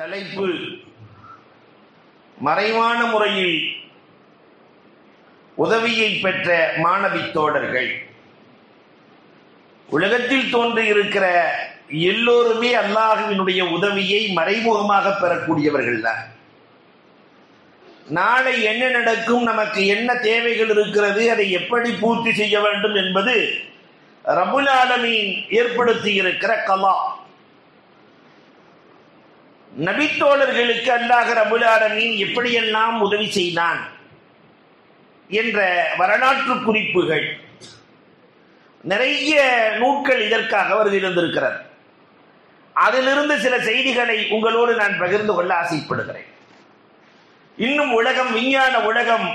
தலைப்பு மறைவான முறையில் உதவியை பெற்ற மாணவி தோழர்கள். உலகத்தில் தோன்றியிருக்கிற எல்லோருமே அல்லாஹ்வினுடைய உதவியை மறைமுகமாக பெறக்கூடியவர்கள் தான். நாளை என்ன நடக்கும், நமக்கு என்ன தேவைகள் இருக்கிறது, அதை எப்படி பூர்த்தி செய்ய வேண்டும் என்பது ரப்புல் ஆலமீன் ஏற்படுத்தி இருக்கிற கலா. நபித்தோழர்களுக்கு அல்லாஹ் ரப்புல் ஆலமீன் எப்படியெல்லாம் உதவி செய்தான் என்ற வரலாற்று குறிப்புகள் நிறைய நூல்கள் இதற்காக வருகிறது. அதிலிருந்து சில செய்திகளை உங்களோடு நான் பகிர்ந்து கொள்ள ஆசைப்படுகிறேன். இன்னும் உலகம், விஞ்ஞான உலகம்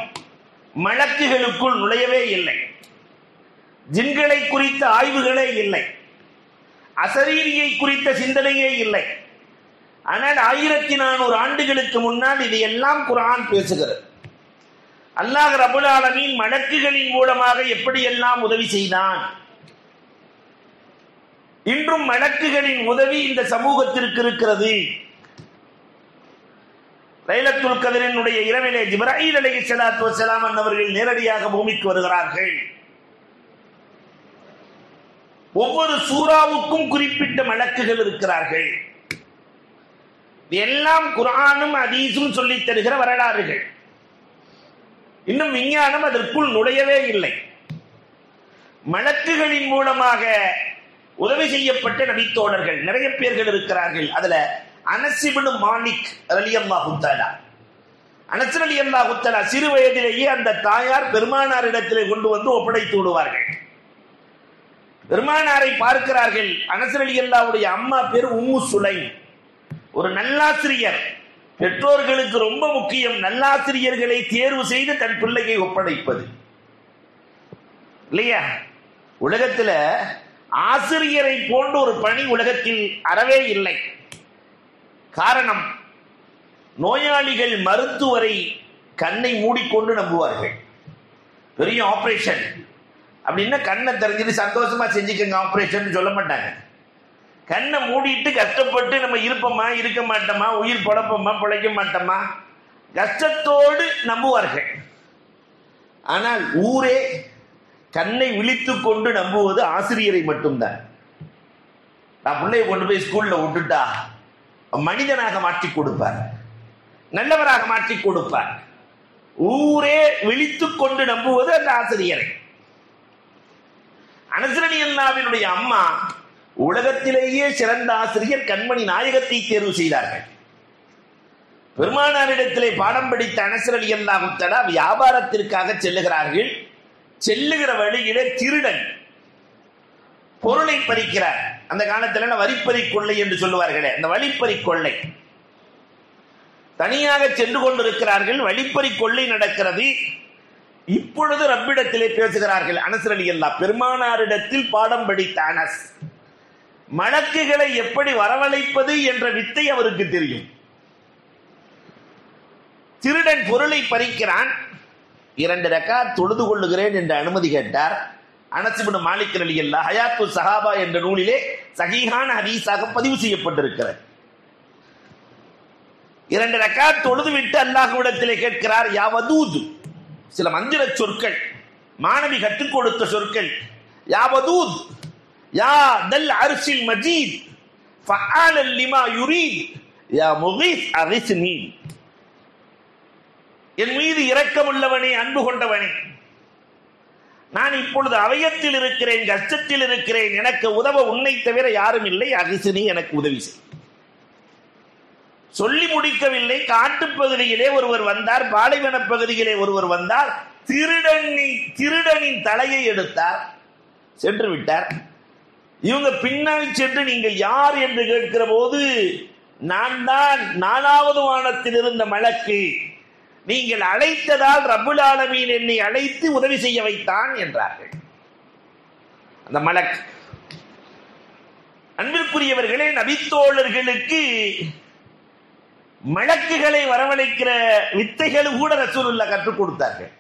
மலக்குகளுக்குள் நுழையவே இல்லை. ஜின்களை குறித்த ஆய்வுகளே இல்லை. அசரீரியை குறித்த சிந்தனையே இல்லை. ஆனால் 1400 ஆண்டுகளுக்கு முன்னால் இதையெல்லாம் குர்ஆன் பேசுகிறது. அல்லாஹ் ரப்புல் ஆலமீன் மலக்குகளின் மூலமாக எப்படியெல்லாம் உதவி செய்தான். இன்றும் மலக்குகளின் உதவி இந்த சமூகத்திற்கு இருக்கிறது. லைலத்துல் கத்ரினுடைய இரவிலே ஜிப்ராயில் அலைஹிஸ்ஸலாத்து வஸ்ஸலாம் அவர்கள் நேரடியாக பூமிக்கு வருகிறார்கள். ஒவ்வொரு சூறாவுக்கும் குறிப்பிட்ட மலக்குகள் இருக்கிறார்கள். எல்லாம் குர்ஆனும் ஹதீஸும் சொல்லித் தருகிற வரலாறுகள். இன்னும் விஞ்ஞானம் அதற்குள் நுழையவே இல்லை. மலக்குகளின் மூலமாக உதவி செய்யப்பட்ட நபித்தோழர்கள் நிறைய பேர்கள் இருக்கிறார்கள். அதுல அனஸ் இப்னு மாலிக் ரலியல்லாஹு தஆலா, அனஸ் ரலியல்லாஹு தஆலா சிறு வயதிலேயே அந்த தாயார் பெருமானாரிடத்திலே கொண்டு வந்து ஒப்படைத்து விடுவார்கள். பெருமானாரை பார்க்கிறார்கள். அனஸ் ரலியல்லாஹுடைய அம்மா பேர் உம்மு சுலைம். ஒரு நல்லாசிரியர். பெற்றோர்களுக்கு ரொம்ப முக்கியம் நல்லாசிரியர்களை தேர்வு செய்து தன் பிள்ளையை ஒப்படைப்பது இல்லையா? உலகத்தில் ஆசிரியரை போன்ற ஒரு பணி உலகத்தில் அறவே இல்லை. காரணம், நோயாளிகள் மருத்துவரை கண்ணை மூடிக்கொண்டு நம்புவார்கள். பெரிய ஆபரேஷன் அப்படின்னா கண்ணை தெரிஞ்சுட்டு சந்தோஷமா செஞ்சுக்கங்க ஆபரேஷன் சொல்ல மாட்டாங்க. கண்ணை மூடிட்டு கஷ்டப்பட்டு நம்ம இருப்போமா இருக்க மாட்டோமா, உயிர் பொழப்போமா பொழைக்க மாட்டோமா, கஷ்டத்தோடு நம்புவார்கள். ஆனால் ஊரே கண்ணை விழித்துக் கொண்டு நம்புவது ஆசிரியரை மட்டும்தான். நான் பிள்ளையை கொண்டு போய் ஸ்கூல்ல விட்டுட்டா மனிதனாக மாற்றி கொடுப்பார், நல்லவராக மாற்றி கொடுப்பார். ஊரே விழித்துக் கொண்டு நம்புவது அந்த ஆசிரியரை. அனஸ் ரலியல்லாஹுவினுடைய அம்மா உலகத்திலேயே சிறந்த ஆசிரியர் கண்மணி நாயகத்தை தேர்வு செய்தார்கள். பெருமானாரிடத்திலே பாடம் படித்த அனஸ் ரலியல்லாஹு தஆலா வியாபாரத்திற்காக செல்லுகிறார்கள். செல்லுகிற வழியிலே திருடன் பொருளை பறிக்கிறார். அந்த காலத்தில் வழிப்பறி கொள்ளை என்று சொல்லுவார்களே, அந்த வழிப்பறி கொள்ளை. தனியாக சென்று கொண்டிருக்கிறார்கள். வழிப்பறி கொள்ளை நடக்கிறது. இப்பொழுது ரப்பிடத்திலே பேசுகிறார்கள். அனஸ் ரலியல்லாஹு பெருமானாரிடத்தில் பாடம் படித்த அனஸ் மலக்குகளை எப்படி வரவழைப்பது என்ற வித்தை அவருக்கு தெரியும். திருடன் பொருளை பறிக்கிறான். 2 ரக்காத் தொழுது கொள்ளுகிறேன் என்று அனுமதி கேட்டார். அனஸ் இப்னு மாலிக் ரலியல்லாஹு ஹயாத்து சஹாபா என்ற நூலிலே சஹீஹான ஹதீஸாக பதிவு செய்யப்பட்டிருக்கிறது. 2 ரக்காத் தொழுது விட்டு அல்லாஹ்விடத்திலே கேட்கிறார், யா வதூத். சில மந்திர சொற்கள், மாணவி கற்றுக் கொடுத்த சொற்கள். யா வதூத், யா தல் அர்ஷில் மஜீத், ஃபஆலல் லிமா யுரீத், யா முகீத் அகிஸ்னி. என் மீது இரக்கமுள்ளவனே, அன்பு கொண்டவனே, நான் இப்பொழுது அவயத்தில் இருக்கிறேன், கஷ்டத்தில் இருக்கிறேன், எனக்கு உதவ உன்னை தவிர யாரும் இல்லை, அகிஸ்னி, எனக்கு உதவி செய். சொல்லி முடிக்கவில்லை. காட்டுப்பகுதியிலே ஒருவர் வந்தார், பாலைவன பகுதியிலே ஒருவர் வந்தார். திருடனின் தலையை எடுத்தார், சென்று விட்டார். இவங்க பின்னால் சென்று நீங்கள் யார் என்று கேட்கிற போது, நான் தான் 4வது வானத்தில் இருந்த மலக்கு, நீங்கள் அழைத்ததால் ரப்புல் ஆலமீன் என்னை அழைத்து உதவி செய்ய வைத்தான் என்றார்கள். அந்த மலக். அன்பிற்குரியவர்களே, நபித்தோழர்களுக்கு மலக்குகளை வரவழைக்கிற வித்தைகள் கூட ரசூலுல்லாஹ் கற்றுக் கொடுத்தார்கள்.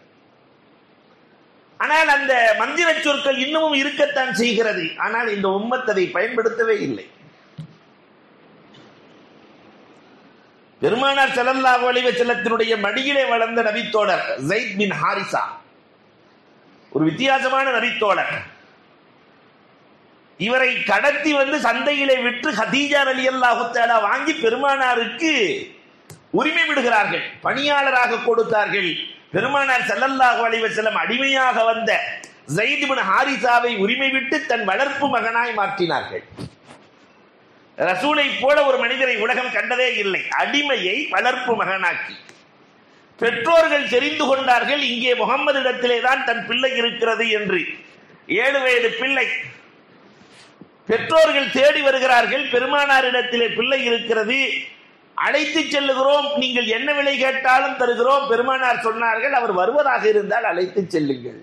ஆனால் அந்த மந்திர சொற்கள் இன்னமும் இருக்கத்தான் செய்கிறது. ஆனால் இந்த உம்மத் அதை பயன்படுத்தவே இல்லை. பெருமானார் ஸல்லல்லாஹு அலைஹி வஸல்லத்தினுடைய மடியிலே வளர்ந்த நபித்தோழர் ஸைத் பின் ஹாரிஸா, ஒரு வித்தியாசமான நபித்தோழர். இவரை கடத்தி வந்து சந்தையிலே விற்று ஹதீஜா ரலியல்லாஹு தஆலா வாங்கி பெருமானாருக்கு உரிமை விடுகிறார்கள், பணியாளராக கொடுத்தார்கள். பெருமானார் ஸல்லல்லாஹு அலைஹி வஸல்லம் அடிமையாக வந்த ஸைத் பின் ஹாரிஸாவை உரிமை விட்டு தன் வளர்ப்பு மகனாய் மாற்றினார்கள். ரசூலை போல ஒரு மனிதரை உலகம் கண்டதே இல்லை. அடிமையை வளர்ப்பு மகனாக்கி பெற்றோர்கள் தெரிந்து கொண்டார்கள், இங்கே முகம்மது இடத்திலே தான் தன் பிள்ளை இருக்கிறது என்று. 7 வயது பிள்ளை. பெற்றோர்கள் தேடி வருகிறார்கள், பெருமானாரிடத்திலே பிள்ளை இருக்கிறது, அழைத்து செல்லுகிறோம், நீங்கள் என்ன விலை கேட்டாலும் தருகிறோம். பெருமானார் சொன்னார்கள், அவர் வருவதாக இருந்தால் அழைத்து செல்லுங்கள்.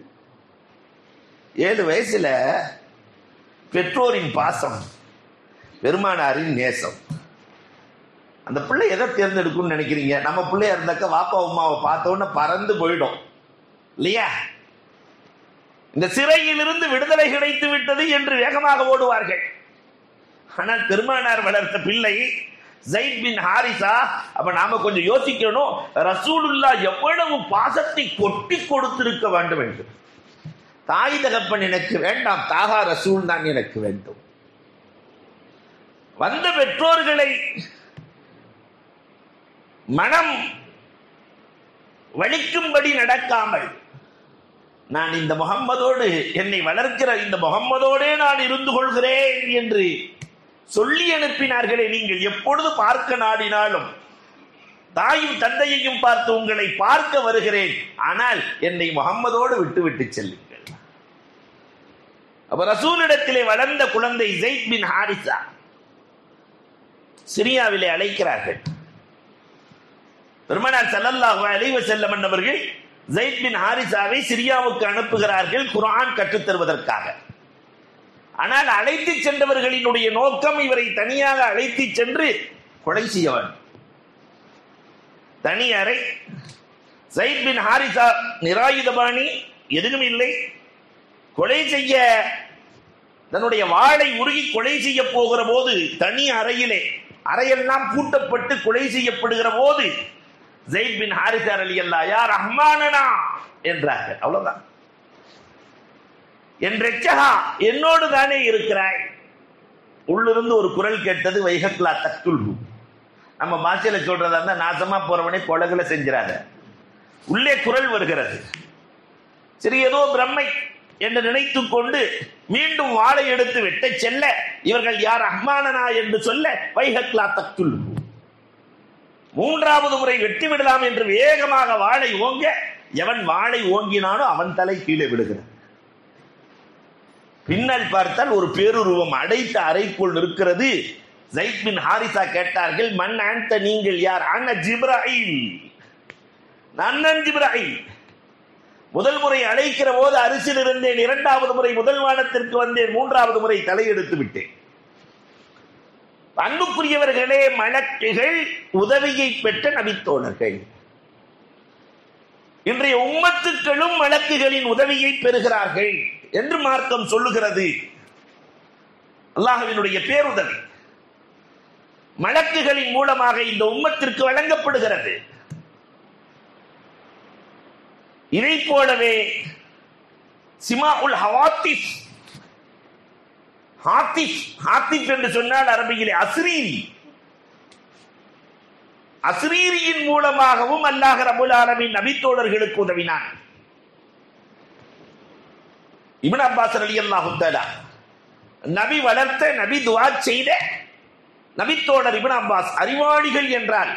7 வயசுல பெற்றோரின் பாசம், பெருமானாரின் நேசம். அந்த பிள்ளை எதை தேர்ந்தெடுக்கும்னு நினைக்கிறீங்க? நம்ம பிள்ளையா இருந்தாக்க வாப்பா உமாவை பார்த்தோன்னு பறந்து போயிடும் இல்லையா? இந்த சிறையிலிருந்து விடுதலை கிடைத்து விட்டது என்று வேகமாக ஓடுவார்கள். ஆனால் பெருமானார் வளர்த்த பிள்ளை ஸைத் பின் ஹாரிஸா. அப்ப நாம கொஞ்சம் யோசிக்கணும், ரசூலுல்லாஹ் எவ்வளவு பாசத்தை கொட்டி கொடுத்திருக்க வேண்டும் என்று. தாய் தகப்பன் எனக்கு வேண்டாம், தாகா ரசூல் தான் எனக்கு வேண்டும். வந்த பெற்றோர்களை மனம் வலிக்கும்படி நடக்காமல், நான் இந்த முகம்மதோடு, என்னை வளர்க்கிற இந்த முகம்மதோடே நான் இருந்து கொள்கிறேன் என்று சொல்லி அனுப்பினார்களே. நீங்கள் எப்பொழுது பார்க்க நாடினாலும் தாயும் தந்தையையும் பார்த்து உங்களை பார்க்க வருகிறேன், ஆனால் என்னை முகம்மதோடு விட்டு விட்டு செல்லுங்கள். அப்ப ரசூலிடத்திலே வளர்ந்த குழந்தை ஸைத் பின் ஹாரிஸா சிரியாவிலே அழைக்கிறார்கள். பெருமானார் ஸல்லல்லாஹு அலைஹி வஸல்லம் அவர்கள் ஸைத் பின் ஹாரிஸாவை சிரியாவுக்கு அனுப்புகிறார்கள் குர்ஆன் கற்றுத் தருவதற்காக. ஆனால் அழைத்து சென்றவர்களினுடைய நோக்கம் இவரை தனியாக அழைத்து சென்று கொலை செய்ய வேண்டும். தனி அறை, ஸைத் பின் ஹாரிஸா நிராயுதபாணி, எதுவும் இல்லை. கொலை செய்ய தன்னுடைய வாளை உருகி கொலை செய்ய போகிற போது தனி அறையிலே, அறையெல்லாம் பூட்டப்பட்டு கொலை செய்யப்படுகிற போது ஸைத் பின் ஹாரிஸா ரலியல்லாஹு யா ரஹ்மானனா என்றார்கள். அவ்வளவுதான். என் ரட்சகா, என்னோடு தானே இருக்கிறாய். உள்ளிருந்து ஒரு குரல் கேட்டது, வைஹக்லா தக்துல்ஹு. நம்ம பாஷையில சொல்றதா இருந்தா, நாசமா போறவனை கொலைகளை செஞ்சிராத. உள்ளே குரல் வருகிறது. சரி, ஏதோ பிரம்மை என்று நினைத்துக் கொண்டு மீண்டும் வாளை எடுத்து வெட்ட செல்ல, இவர்கள் யார் ரஹ்மானனா என்று சொல்ல, வைஹக்லா தக்துல்ஹு. 3வது முறை வெட்டி விடலாம் என்று வேகமாக வாளை ஓங்க, எவன் வாளை ஓங்கினானோ அவன் தலை கீழே விடுகிறான். பின்னால் பார்த்தால் ஒரு பேருருவம் அடைத்த அறைக்குள் இருக்கிறது. ஸைத் பின் ஹாரிஸா கேட்டார்கள், மன் அன்த, நீங்கள் யார்? அன ஜிப்ராயில், நான் ஜிப்ராயில். முதல் முறை அழைக்கிற போது அரிசியில் இருந்தேன், 2வது முறை முதல் வானத்திற்கு வந்தேன், 3வது முறை தலையெடுத்து விட்டேன். அன்புக்குரியவர்களே, மலக்குகள் உதவியை பெற்ற நபித்தோழர்கள். இன்றைய உம்மத்துக்களும் மலக்குகளின் உதவியை பெறுகிறார்கள் என்று மார்க்கம் சொல்லுகிறது. அல்லாஹ்வினுடைய பேருதவி மலக்குகளின் மூலமாக இந்த உம்மத்திற்கு வழங்கப்படுகிறது. இதை போலவே சிமாஉல் ஹவாத்திஸ், ஹாத்திஃப், ஹாத்திஃப் என்று சொன்னால் அரபியிலே அஸ்ரீரி, அஸ்ரீரியின் மூலமாகவும் அல்லாஹ் ரப்பல் ஆலமீன் நபித்தோழர்களுக்கு உதவினான். இப்னு அப்பாஸ் ரலியல்லாஹு தஆலா, நபி வளர்த்த, நபி துஆ செய்த நபித்தோழர் இப்னு அப்பாஸ். அறிவாளிகள் என்றால்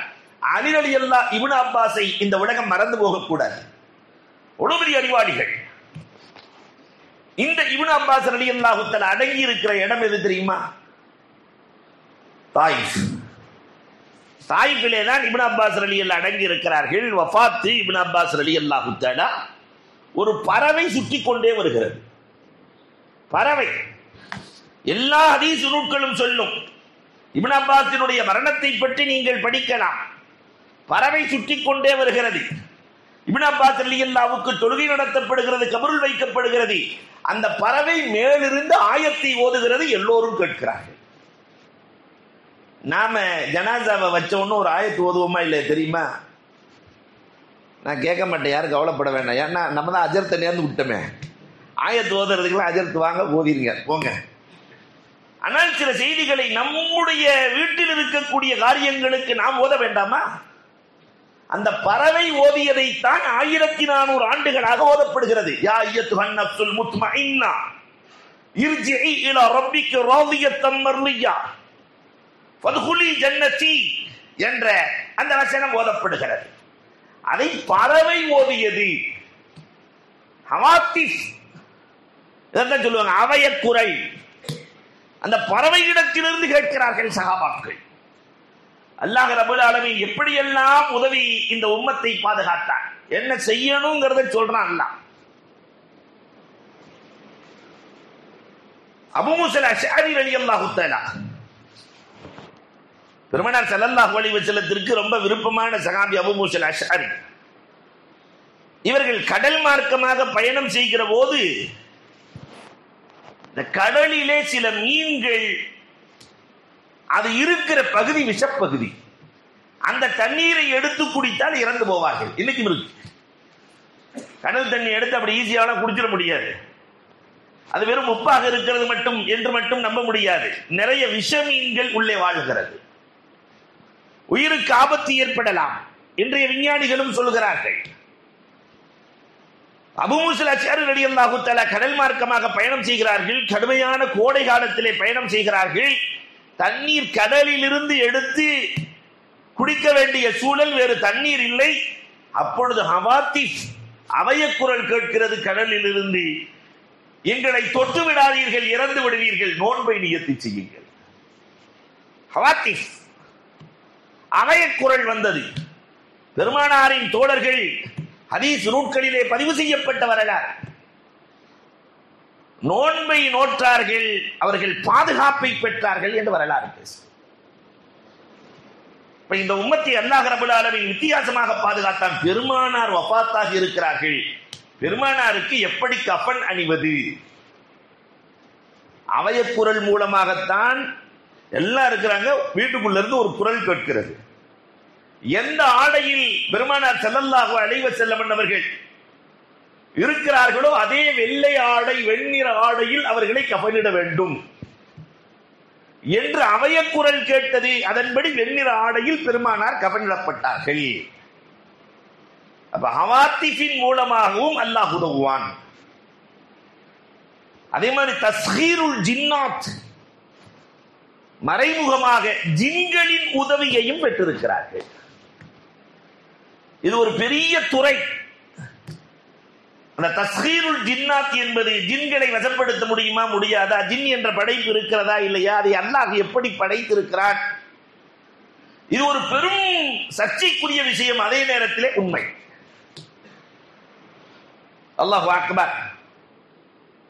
அலி ரலியல்லாஹு இப்னு அப்பாஸை இந்த உலகம் மறந்து போகக்கூடாது. ஒரு பெரிய அறிவாளிகள். இந்த இப்னு அப்பாஸ் ரலியல்லாஹு தஆலா அடங்கி இருக்கிற இடம் எது தெரியுமா? தாயிஃப். தாயிஃபிலே தான் இப்னு அப்பாஸ் ரலியல்லாஹு அடங்கி இருக்கிறார்கள். வஃபாத் இப்னு அப்பாஸ் ரலியல்லாஹு தஆலா, ஒரு பறவை சுற்றி கொண்டே வருகிறது. பறவை எல்லா ஹதீஸ் நூல்களும் சொல்லும். இப்னு அப்பாஸினுடைய மரணத்தை பற்றி நீங்கள் படிக்கலாம். பறவை சுற்றி கொண்டே வருகிறது. இப்னு அப்பாஸ் ரலியல்லாஹுவுக்கு தொழுகை நடத்தப்படுகிறது, கபருள் வைக்கப்படுகிறது. அந்த பறவை மேலிருந்து ஆயத்தை ஓதுகிறது, எல்லோரும் கேட்கிறார்கள். நாம ஜனாசாவை வச்ச ஒன்று ஒரு ஆயத்து ஓதுவோமா இல்லையா தெரியுமா? நான் கேட்க மாட்டேன், யாரும் கவலைப்பட வேண்டாம். ஏன்னா நம்ம தான் அஜர்த்தை நேர்ந்து விட்டோமே. ஆயத்து ஓதுறதுக்கெல்லாம் அஜர்த்து வாங்க, ஓதிருங்க போங்க. ஆனால் சில செய்திகளை நம்முடைய வீட்டில் இருக்கக்கூடிய காரியங்களுக்கு நாம் ஓத வேண்டாமா? அந்த பறவை ஓதியதைத்தான் 1400 ஆண்டுகளாக ஓதப்படுகிறது. யா அய்யத்துஹன் நஃப்ஸுல் முத்மஇன்னா இர்ஜிஇ இலா ரப்பிக ராதியத்தம் மர்லியா ஃபத்குலி ஜன்னதி என்ற அந்த வசனம் ஓதப்படுகிறது. அதை பறவை ஓதியது. ஹவாத்திஸ் இதான் சொல்லுவாங்க, அவய குரல். அந்த பறவையிடத்திலிருந்து கேட்கிறார்கள் சஹாபாக்கள். அல்லாஹ் ரப்பல் ஆலமீன் எப்படியெல்லாம் உதவி இந்த உம்மத்தை பாதுகாத்தான், என்ன செய்யணுங்கிறத சொல்றான் அல்லாஹ். அபூ மூஸா அஷ்அரி ரலியல்லாஹு தஆலா பெருமானார் ஸல்லல்லாஹு அலைஹி வஸல்லத்திற்கு ரொம்ப விருப்பமான சஹாபி அபூ மூஸா அஷ்அரி. இவர்கள் கடல் மார்க்கமாக பயணம் செய்கிற போது இந்த கடலிலே சில மீன்கள் அது இருக்கிற பகுதி விஷப்பகுதி, அந்த தண்ணீரை எடுத்து குடித்தால் இறந்து போவார்கள். இன்னைக்கும் இருக்கு. கடல் தண்ணி எடுத்து அப்படி ஈஸியாக குடிச்சிட முடியாது. அது வெறும் உப்பாக இருக்கிறது மட்டும் என்று மட்டும் நம்ப முடியாது. நிறைய விஷ மீன்கள் உள்ளே வாழ்கிறது. உயிருக்கு ஆபத்து ஏற்படலாம். இன்றைய விஞ்ஞானிகளும் சொல்கிறார்கள். அபூ மூஸா அஷ்அரி ரலியல்லாஹு தஆலா கடல் மார்க்கமாக பயணம் செய்கிறார்கள். கடுமையான கோடை காலத்திலே பயணம் செய்கிறார்கள். தண்ணீர் கடலில் இருந்து எடுத்து குடிக்க வேண்டிய சூழல், வேறு தண்ணீர் இல்லை. அப்பொழுது ஹவாத்திஸ் அவயக்குரல் கேட்கிறது கடலில் இருந்து, எங்களை தொட்டு விடாதீர்கள், இறந்து விடுவீர்கள், நோன்பை நியத்து செய்யுங்கள். ஹவாத்திஸ் அவயக்குரல் வந்தது. பெருமானாரின் தோழர்கள் ஹதீஸ் நூல்களிலே பதிவு செய்யப்பட்ட வரலாறு. நோன்பை நோற்றார்கள், அவர்கள் பாதுகாப்பை பெற்றார்கள் என்று வரலாறு பேசு. இந்த உம்மத்தை அல்லாஹ் ரப்பல் ஆலமீன் வித்தியாசமாக பாதுகாத்தான். பெருமானார் வஃபாத்தாக இருக்கிறார்கள். பெருமானாருக்கு எப்படி கஃன் அணிவது? அவயக்குரல் மூலமாகத்தான் எல்லாம் இருக்கிறாங்க. வீட்டுக்குள்ள இருந்து ஒரு குரல் கேட்கிறது. எந்த ஆடையில் பெருமானார் ஸல்லல்லாஹு அலைஹி வஸல்லம் அவர்கள் இருக்கிறார்களோ அதே வெள்ளை ஆடை, வெண்ணிற ஆடையில் அவர்களை கஃனிட வேண்டும் என்று அவயக்குரல் கேட்டது. அதன்படி வெண்ணிற ஆடையில் பெருமானார் கஃனிடப்பட்டார்கள். அப்ப ஹவாத்திஃபின் மூலமாகவும் அல்லாஹ் உதவுவான். அதே மாதிரி தஸ்ஹீருல் ஜின்னாத், மறைமுகமாக ஜின்களின் உதவியையும் பெற்றிருக்கிறார்கள். இது ஒரு பெரிய துறை. அந்த தஸ்ஹீருல் ஜின்னாத் என்பது ஜின்களை வசப்படுத்த முடியுமா முடியாதா, ஜின் என்ற படைப்பு இருக்கிறதா இல்லையா, அதை அல்லாஹ் எப்படி படைத்திருக்கிறான், இது ஒரு பெரும் சர்ச்சைக்குரிய விஷயம். அதே நேரத்திலே உண்மை. அல்லாஹு அக்பர்.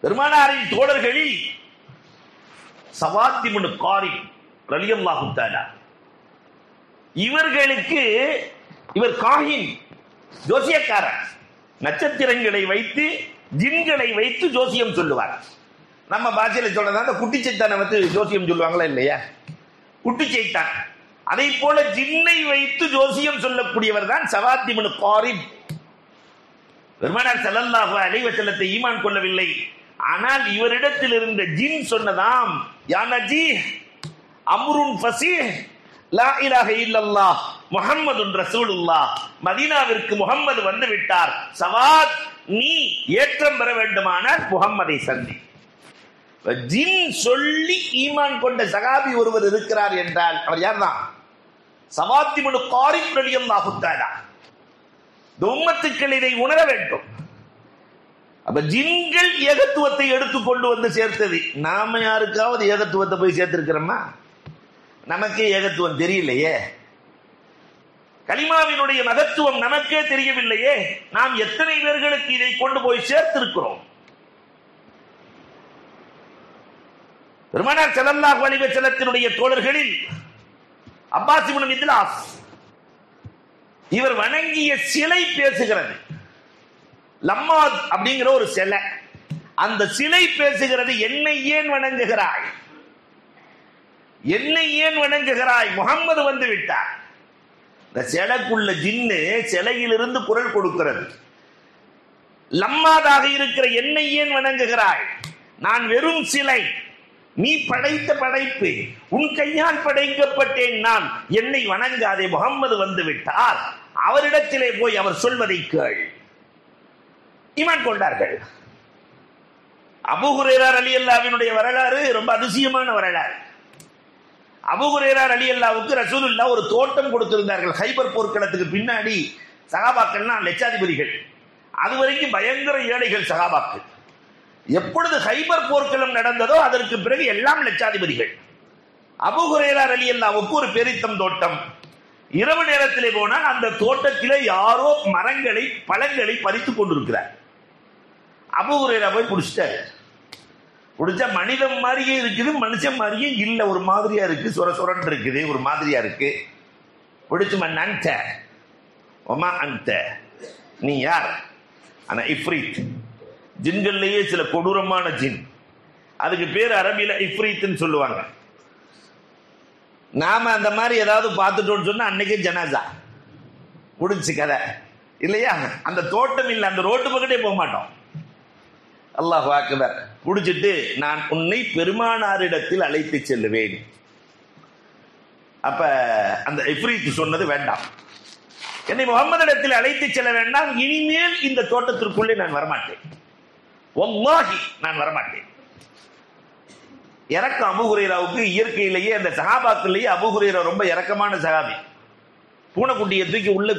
பெருமானாரின் தோழர்களில் சவாத் இப்னு காரி ரலியல்லாஹு தஆலா, இவர்களுக்கு இவர் காஹின், ஜோசியக்காரர். நட்சத்திரங்களை வைத்து ஜின்களை வைத்து ஜோசியம் சொல்லுவார். நம்ம பாஷையில சொல்றதா அந்த குட்டிச்சைத்தானை வந்து ஜோசியம் சொல்லுவாங்களா இல்லையா, குட்டிச்சைத்தான். அதை போல ஜின்னை வைத்து ஜோசியம் சொல்லக்கூடியவர் தான் சவாத் இப்னு காரி. பெருமானார் ஸல்லல்லாஹு அலைஹி வஸல்லத்தை ஈமான் கொள்ளவில்லை. ஆனால் இவரிடத்தில் இருந்த ஜின் சொன்னதாம், யா நஜீஹ் அம்ருன் ஃபஸீஹ் லா இலாஹ இல்லல்லாஹ் முஹம்மதுன் ரசூலுல்லாஹ், மதீனாவிற்கு முஹம்மது வந்து விட்டார். சவாத், நீ ஏற்றம் பெற வேண்டுமானால் முஹம்மதை சந்தி. ஜின் சொல்லி ஈமான் கொண்ட சகாபி ஒருவர் இருக்கிறார் என்றால் அவர் யார்தான்? சவாத் இப்னு காரி ரலியல்லாஹு தஆலா. இந்த உம்மத்துக்கள் இதை உணர வேண்டும். அப்ப ஜின்கள் ஏகத்துவத்தை எடுத்து கொண்டு வந்து சேர்த்தது. நாம யாருக்காவது ஏகத்துவத்தை போய் சேர்த்திருக்கிறோமா? நமக்கே ஏகத்துவம் தெரியலையே. கலிமாவினுடைய மகத்துவம் நமக்கே தெரியவில்லையே. நாம் எத்தனை பேர்களுக்கு இதை கொண்டு போய் சேர்த்திருக்கிறோம்? பெருமானார் ஸல்லல்லாஹு அலைஹி வஸல்லத்தினுடைய தோழர்களில் அப்பாஸ் இப்னு மித்லாஸ், இவர் வணங்கிய சிலை பேசுகிறது. லம்மாத் அப்படிங்கிற ஒரு சிலை. அந்த சிலை பேசுகிறது, என்னை ஏன் வணங்குகிறாய்? என்னை ஏன் வணங்குகிறாய்? முகம்மது வந்து விட்டார். இந்த சிலைக்குள்ள ஜின்னு சிலையிலிருந்து குரல் கொடுக்கிறது. லம்மாதாக இருக்கிற என்னை ஏன் வணங்குகிறாய்? நான் வெறும் சிலை, நீ படைத்த படைப்பு, உன் கையால் படைக்கப்பட்டேன் நான், என்னை வணங்காதே. முகம்மது வந்து விட்டார், அவரிடத்திலே போய் அவர் சொல்வதை கேள். ஈமான் கொண்டார்கள். அபூ ஹுரைரா ரலியல்லாஹுவினுடைய வரலாறு ரொம்ப அதிசயமான வரலாறு. அபூ ஹுரைரா ரலியல்லாஹுவுக்கு ரசூலுல்லாஹ் ஒரு தோட்டம் கொடுத்திருந்தார்கள். ஹைபர் போர்க்களத்துக்கு பின்னாடி சஹாபாக்கள்லாம் லட்சாதிபதிகள், அதுவரைக்கும் பயங்கர ஏழைகள் சஹாபாக்கள். எப்பொழுது ஹைபர் போர்க்களம் நடந்ததோ அதற்கு பிறகு எல்லாம் லட்சாதிபதிகள். அபூ ஹுரைரா ரலியல்லாஹுவுக்கு ஒரு பெரித்தம் தோட்டம். இரவு நேரத்திலே போனால் அந்த தோட்டத்திலே யாரோ மரங்களை பழங்களை பறித்துக் கொண்டிருக்கிறார். அபூ ஹுரைரா போய் பிடிச்சிட்டாரு. பிடிச்சா மனிதன் மாதிரியே இருக்குது, மனுஷன் மாதிரியே இல்ல, ஒரு மாதிரியா இருக்கு, சொர சொரன் இருக்குது, ஒரு மாதிரியா இருக்கு. பிடிச்சு மன்ன ஒமா அந்த நீ யார்? ஆனா இஃப்ரீத், ஜின்கள்லயே சில கொடூரமான ஜின், அதுக்கு பேர் அரபியில இஃப்ரீத்னு சொல்லுவாங்க. நாம அந்த மாதிரி ஏதாவது பார்த்துட்டோம்னு சொன்னா அன்னைக்கே ஜனாசா முடிஞ்சு கதை இல்லையா? அந்த தோட்டம் இல்லை, அந்த ரோட்டு பக்கத்தே போக மாட்டோம். அல்லாஹ் அக்பர். புடிச்சிட்டு நான் உன்னை பெருமானாரிடத்தில் அழைத்து செல்லுவேன். அப்ப அந்த இஃப்ரீத் சொன்னது வேண்டாம், என்னை முகம்மதிடத்தில் அழைத்து செல்ல வேண்டாம், இனிமேல் இந்த தோட்டத்திற்குள்ளே நான் வரமாட்டேன், வல்லாஹி நான் வரமாட்டேன். இறக்கம் அபூ ஹுரைராவுக்கு இயற்கையிலேயே அந்த சஹாபாக்களிலேயே அபூ ஹுரைரா ரொம்ப இறக்கமான சஹாபி. பூனைக்குட்டியை தூக்கி உள்ள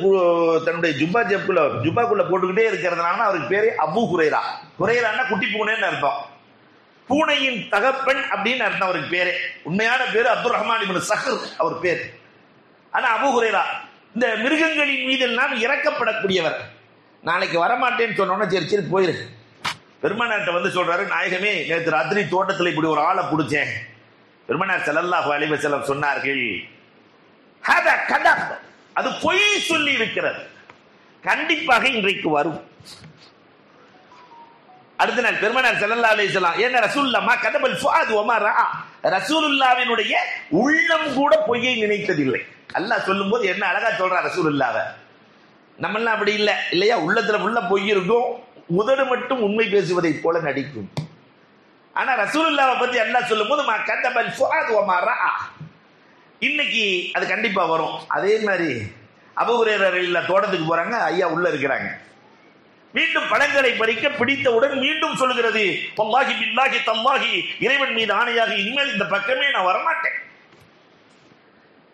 தன்னுடைய ஜுப்பாக்குள்ள போட்டுக்கிட்டே இருக்கிறதுனால அவருக்கு பேரு அபூ ஹுரைரா. ஹுரைரான்னா குட்டி பூனைன்னு அர்த்தம், பூனையின் தகப்பன் அப்படின்னு அர்த்தம் அவருக்கு பேரு. உண்மையான பேரு அப்துல் ரஹ்மான் இப்னு சஹர் அவர் பேரு. ஆனா அபூ ஹுரைரா இந்த மிருகங்களின் மீது எல்லாம் இறக்கப்படக்கூடியவர். நாளைக்கு வரமாட்டேன்னு சொன்னோன்னா சரி சரி போயிரு. பெருமானார்ட்ட வந்து சொல்றாரு, நாயகமே நேற்று ராத்திரி தோட்டத்தில் இப்படி ஒரு ஆளை பிடிச்சேன். பெருமானார் ஸல்லல்லாஹு அலைஹி வஸல்லம் சொன்னார்கள், ஹதா கதப், அது பொய் சொல்லி இருக்கிறது, கண்டிப்பாக இன்றைக்கு வரும். அடுத்த நாள் பெருமானார் ஸல்லல்லாஹு அலைஹி வஸல்லம், என்ன ரசூலுல்லாஹ் கதபல் ஃபுஆத் வமா ரஆ, ரசூலுல்லாஹ்வினுடைய உள்ளம் கூட பொய்யை நினைத்ததில்லை. அல்லாஹ் சொல்லும்போது என்ன அழகா சொல்றார் ரசூலுல்லாஹ். நம்மெல்லாம் அப்படி இல்லை இல்லையா? உள்ளத்துல உள்ள பொய் இருக்கும், உதடு மட்டும் உண்மை பேசுவதை போல நடிக்கும். ஆனா ரசூலுல்லாஹ்வை பத்தி அல்லாஹ் சொல்லும்போது மா கதபல் ஃபுஆத் வமா ரஆ, இன்னைக்கு அது கண்டிப்பா வரும். அதே மாதிரி அபூ ஹுரைரா ரலியல்லாஹு தோட்டத்துக்கு போறாங்க, ஐயா உள்ள இருக்கிறாங்க. மீண்டும் பழங்களை பறிக்க பிடித்தவுடன் மீண்டும் சொல்லுகிறது, வல்லாஹி பில்லாஹி தல்லாஹி, இறைவன் மீது ஆணையாக இனிமேல் இந்த பக்கமே நான் வரமாட்டேன்.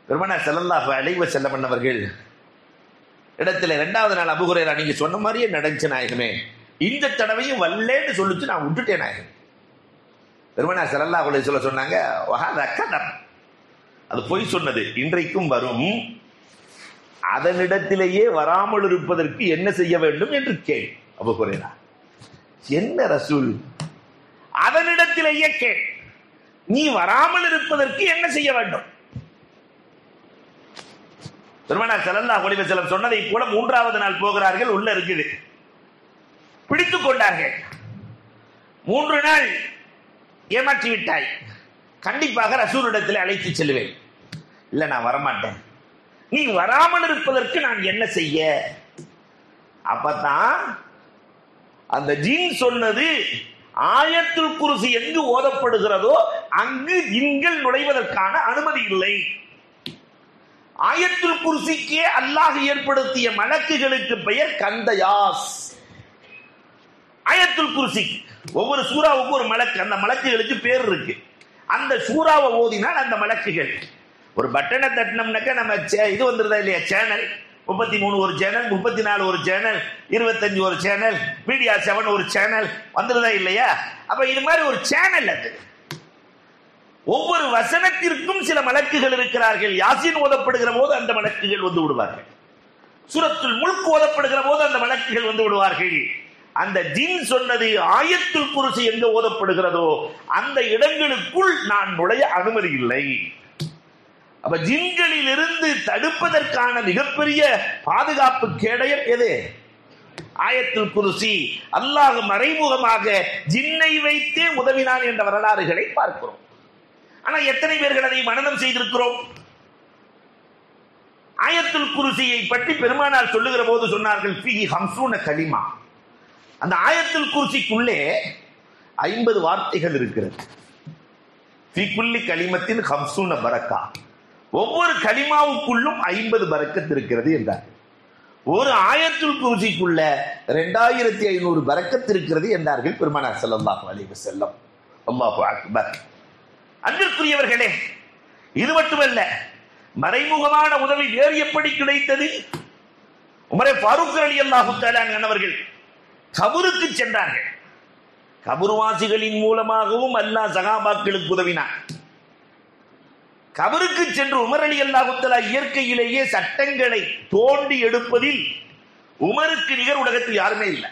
பெருமானார் ஸல்லல்லாஹு அலைஹி வஸல்லம் அவர்கள் இடத்துல இரண்டாவது நாள் அபூ ஹுரைரா நீங்க சொன்ன மாதிரியே நடந்துச்சு நாயகமே, இந்த தடவையும் வல்லேன்னு சொல்லிச்சு, நான் விட்டுட்டேன் நாயகம். பெருமானார் ஸல்லல்லாஹு அலைஹி வஸல்லம் சொன்னாங்க, வஹாதா கதப், அது பொய் சொன்னது, இன்றைக்கும் வரும். அதனிடத்திலேயே வராமல் இருப்பதற்கு என்ன செய்ய வேண்டும் என்று கேள். அபூ ஹுரைரா, என்ன ரசூல், அதனிடத்திலேயே கேள், நீ வராமல் இருப்பதற்கு என்ன செய்ய வேண்டும்? பெருமானார் ஸல்லல்லாஹு அலைஹி வஸல்லம் சொன்னதை போல மூன்றாவது நாள் போகிறார்கள், உள்ள இருக்குது, பிடித்துக் கொண்டார்கள். 3 நாள் ஏமாற்றி விட்டாய், கண்டிப்பாக ரசூலிடத்தில் அழைத்து செல்வேன். இல்ல நான் வரமாட்டேன், நீ வராமல் இருப்பதற்கு நான் என்ன செய்ய? அப்பதான் அந்த ஜின் சொன்னது, ஆயத்துல் குர்சி எங்கு ஓதப்படுகிறதோ அங்கு ஜின்கள் நுழைவதற்கான அனுமதி இல்லை. ஆயத்துல் குர்சிக்கே அல்லாஹ் ஏற்படுத்திய மலக்குகளுக்கு பெயர் கந்தயாஸ். ஆயத்துல் குர்சி ஒவ்வொரு சூறாவுக்கு ஒரு மலக்கு, அந்த மலக்குகளுக்கு பேர் இருக்கு. அந்த சூறாவை ஓதினால் அந்த மலக்குகள், ஒரு பட்டனை தட்டினோம்னாக்க நம்ம இது வந்துருதா இல்லையா, சேனல் 33 ஒரு சேனல், 34 ஒரு சேனல், 25 ஒரு சேனல், மீடியா 7 ஒரு சேனல் வந்துருதா இல்லையா? அப்ப இது மாதிரி ஒரு சேனல். அது ஒவ்வொரு வசனத்திற்கும் சில மலக்குகள் இருக்கிறார்கள். யாசின் ஓதப்படுகிற போது அந்த மலக்குகள் வந்து விடுவார்கள், சூரத்துல் முல்க் ஓதப்படுகிற போது அந்த மலக்குகள் வந்து விடுவார்கள். அந்த ஜின் சொன்னது, ஆயத்துல் குர்சி எங்க ஓதப்படுகிறதோ அந்த இடங்களுக்குள் நான் நுழைய அனுமதி இல்லை. அப்ப ஜின்களில் இருந்து தடுப்பதற்கான மிகப்பெரிய பாதுகாப்பு கேடயம் எது? ஆயத்துல் குர்சி. அல்லாஹ் மறைமுகமாக ஜின்னை வைத்தே உதவினான் என்ற வரலாறுகளை பார்க்கிறோம். ஆனா எத்தனை பேர்கள் அதை மனனம் செய்திருக்கிறோம்? ஆயத்துல் குர்சியை பற்றி பெருமானார் சொல்லுகிற போது சொன்னார்கள், ஃபீஹி 50 கலிமா. அந்த ஆயத்துல் குர்சிக்குள்ளே 50 வார்த்தைகள் இருக்கிறது. ஃபீ குல்லி கலிமத்தின் 50 பரக்கா. ஒவ்வொரு கலிமாவுக்குள்ளும் 50 பரக்கத் இருக்கிறது என்றார். ஒரு ஆயத்துல் குர்சிக்குள்ள 2500 பரக்கத் இருக்கிறது என்றார்கள் பெருமானார் ஸல்லல்லாஹு அலைஹி வஸல்லம். அல்லாஹு அக்பர். அன்பிற்குரியவர்களே, இது மட்டுமல்ல, மறைமுகமான உதவி வேறு எப்படி கிடைத்தது? உமரே ஃபாரூக் ரலியல்லாஹு தஆலா அவர்கள் கபருக்கு சென்றார்கள். கபர்வாசிகளின் மூலமாகவும் அல்லாஹ் சஹாபாக்களுக்கு உதவினார். கபருக்கு சென்று உமர் ரலியல்லாஹு தஆலா இயற்கையிலேயே சட்டங்களை தோண்டி எடுப்பதில் உமருக்கு நிகர் உலகத்தில் யாருமே இல்லை.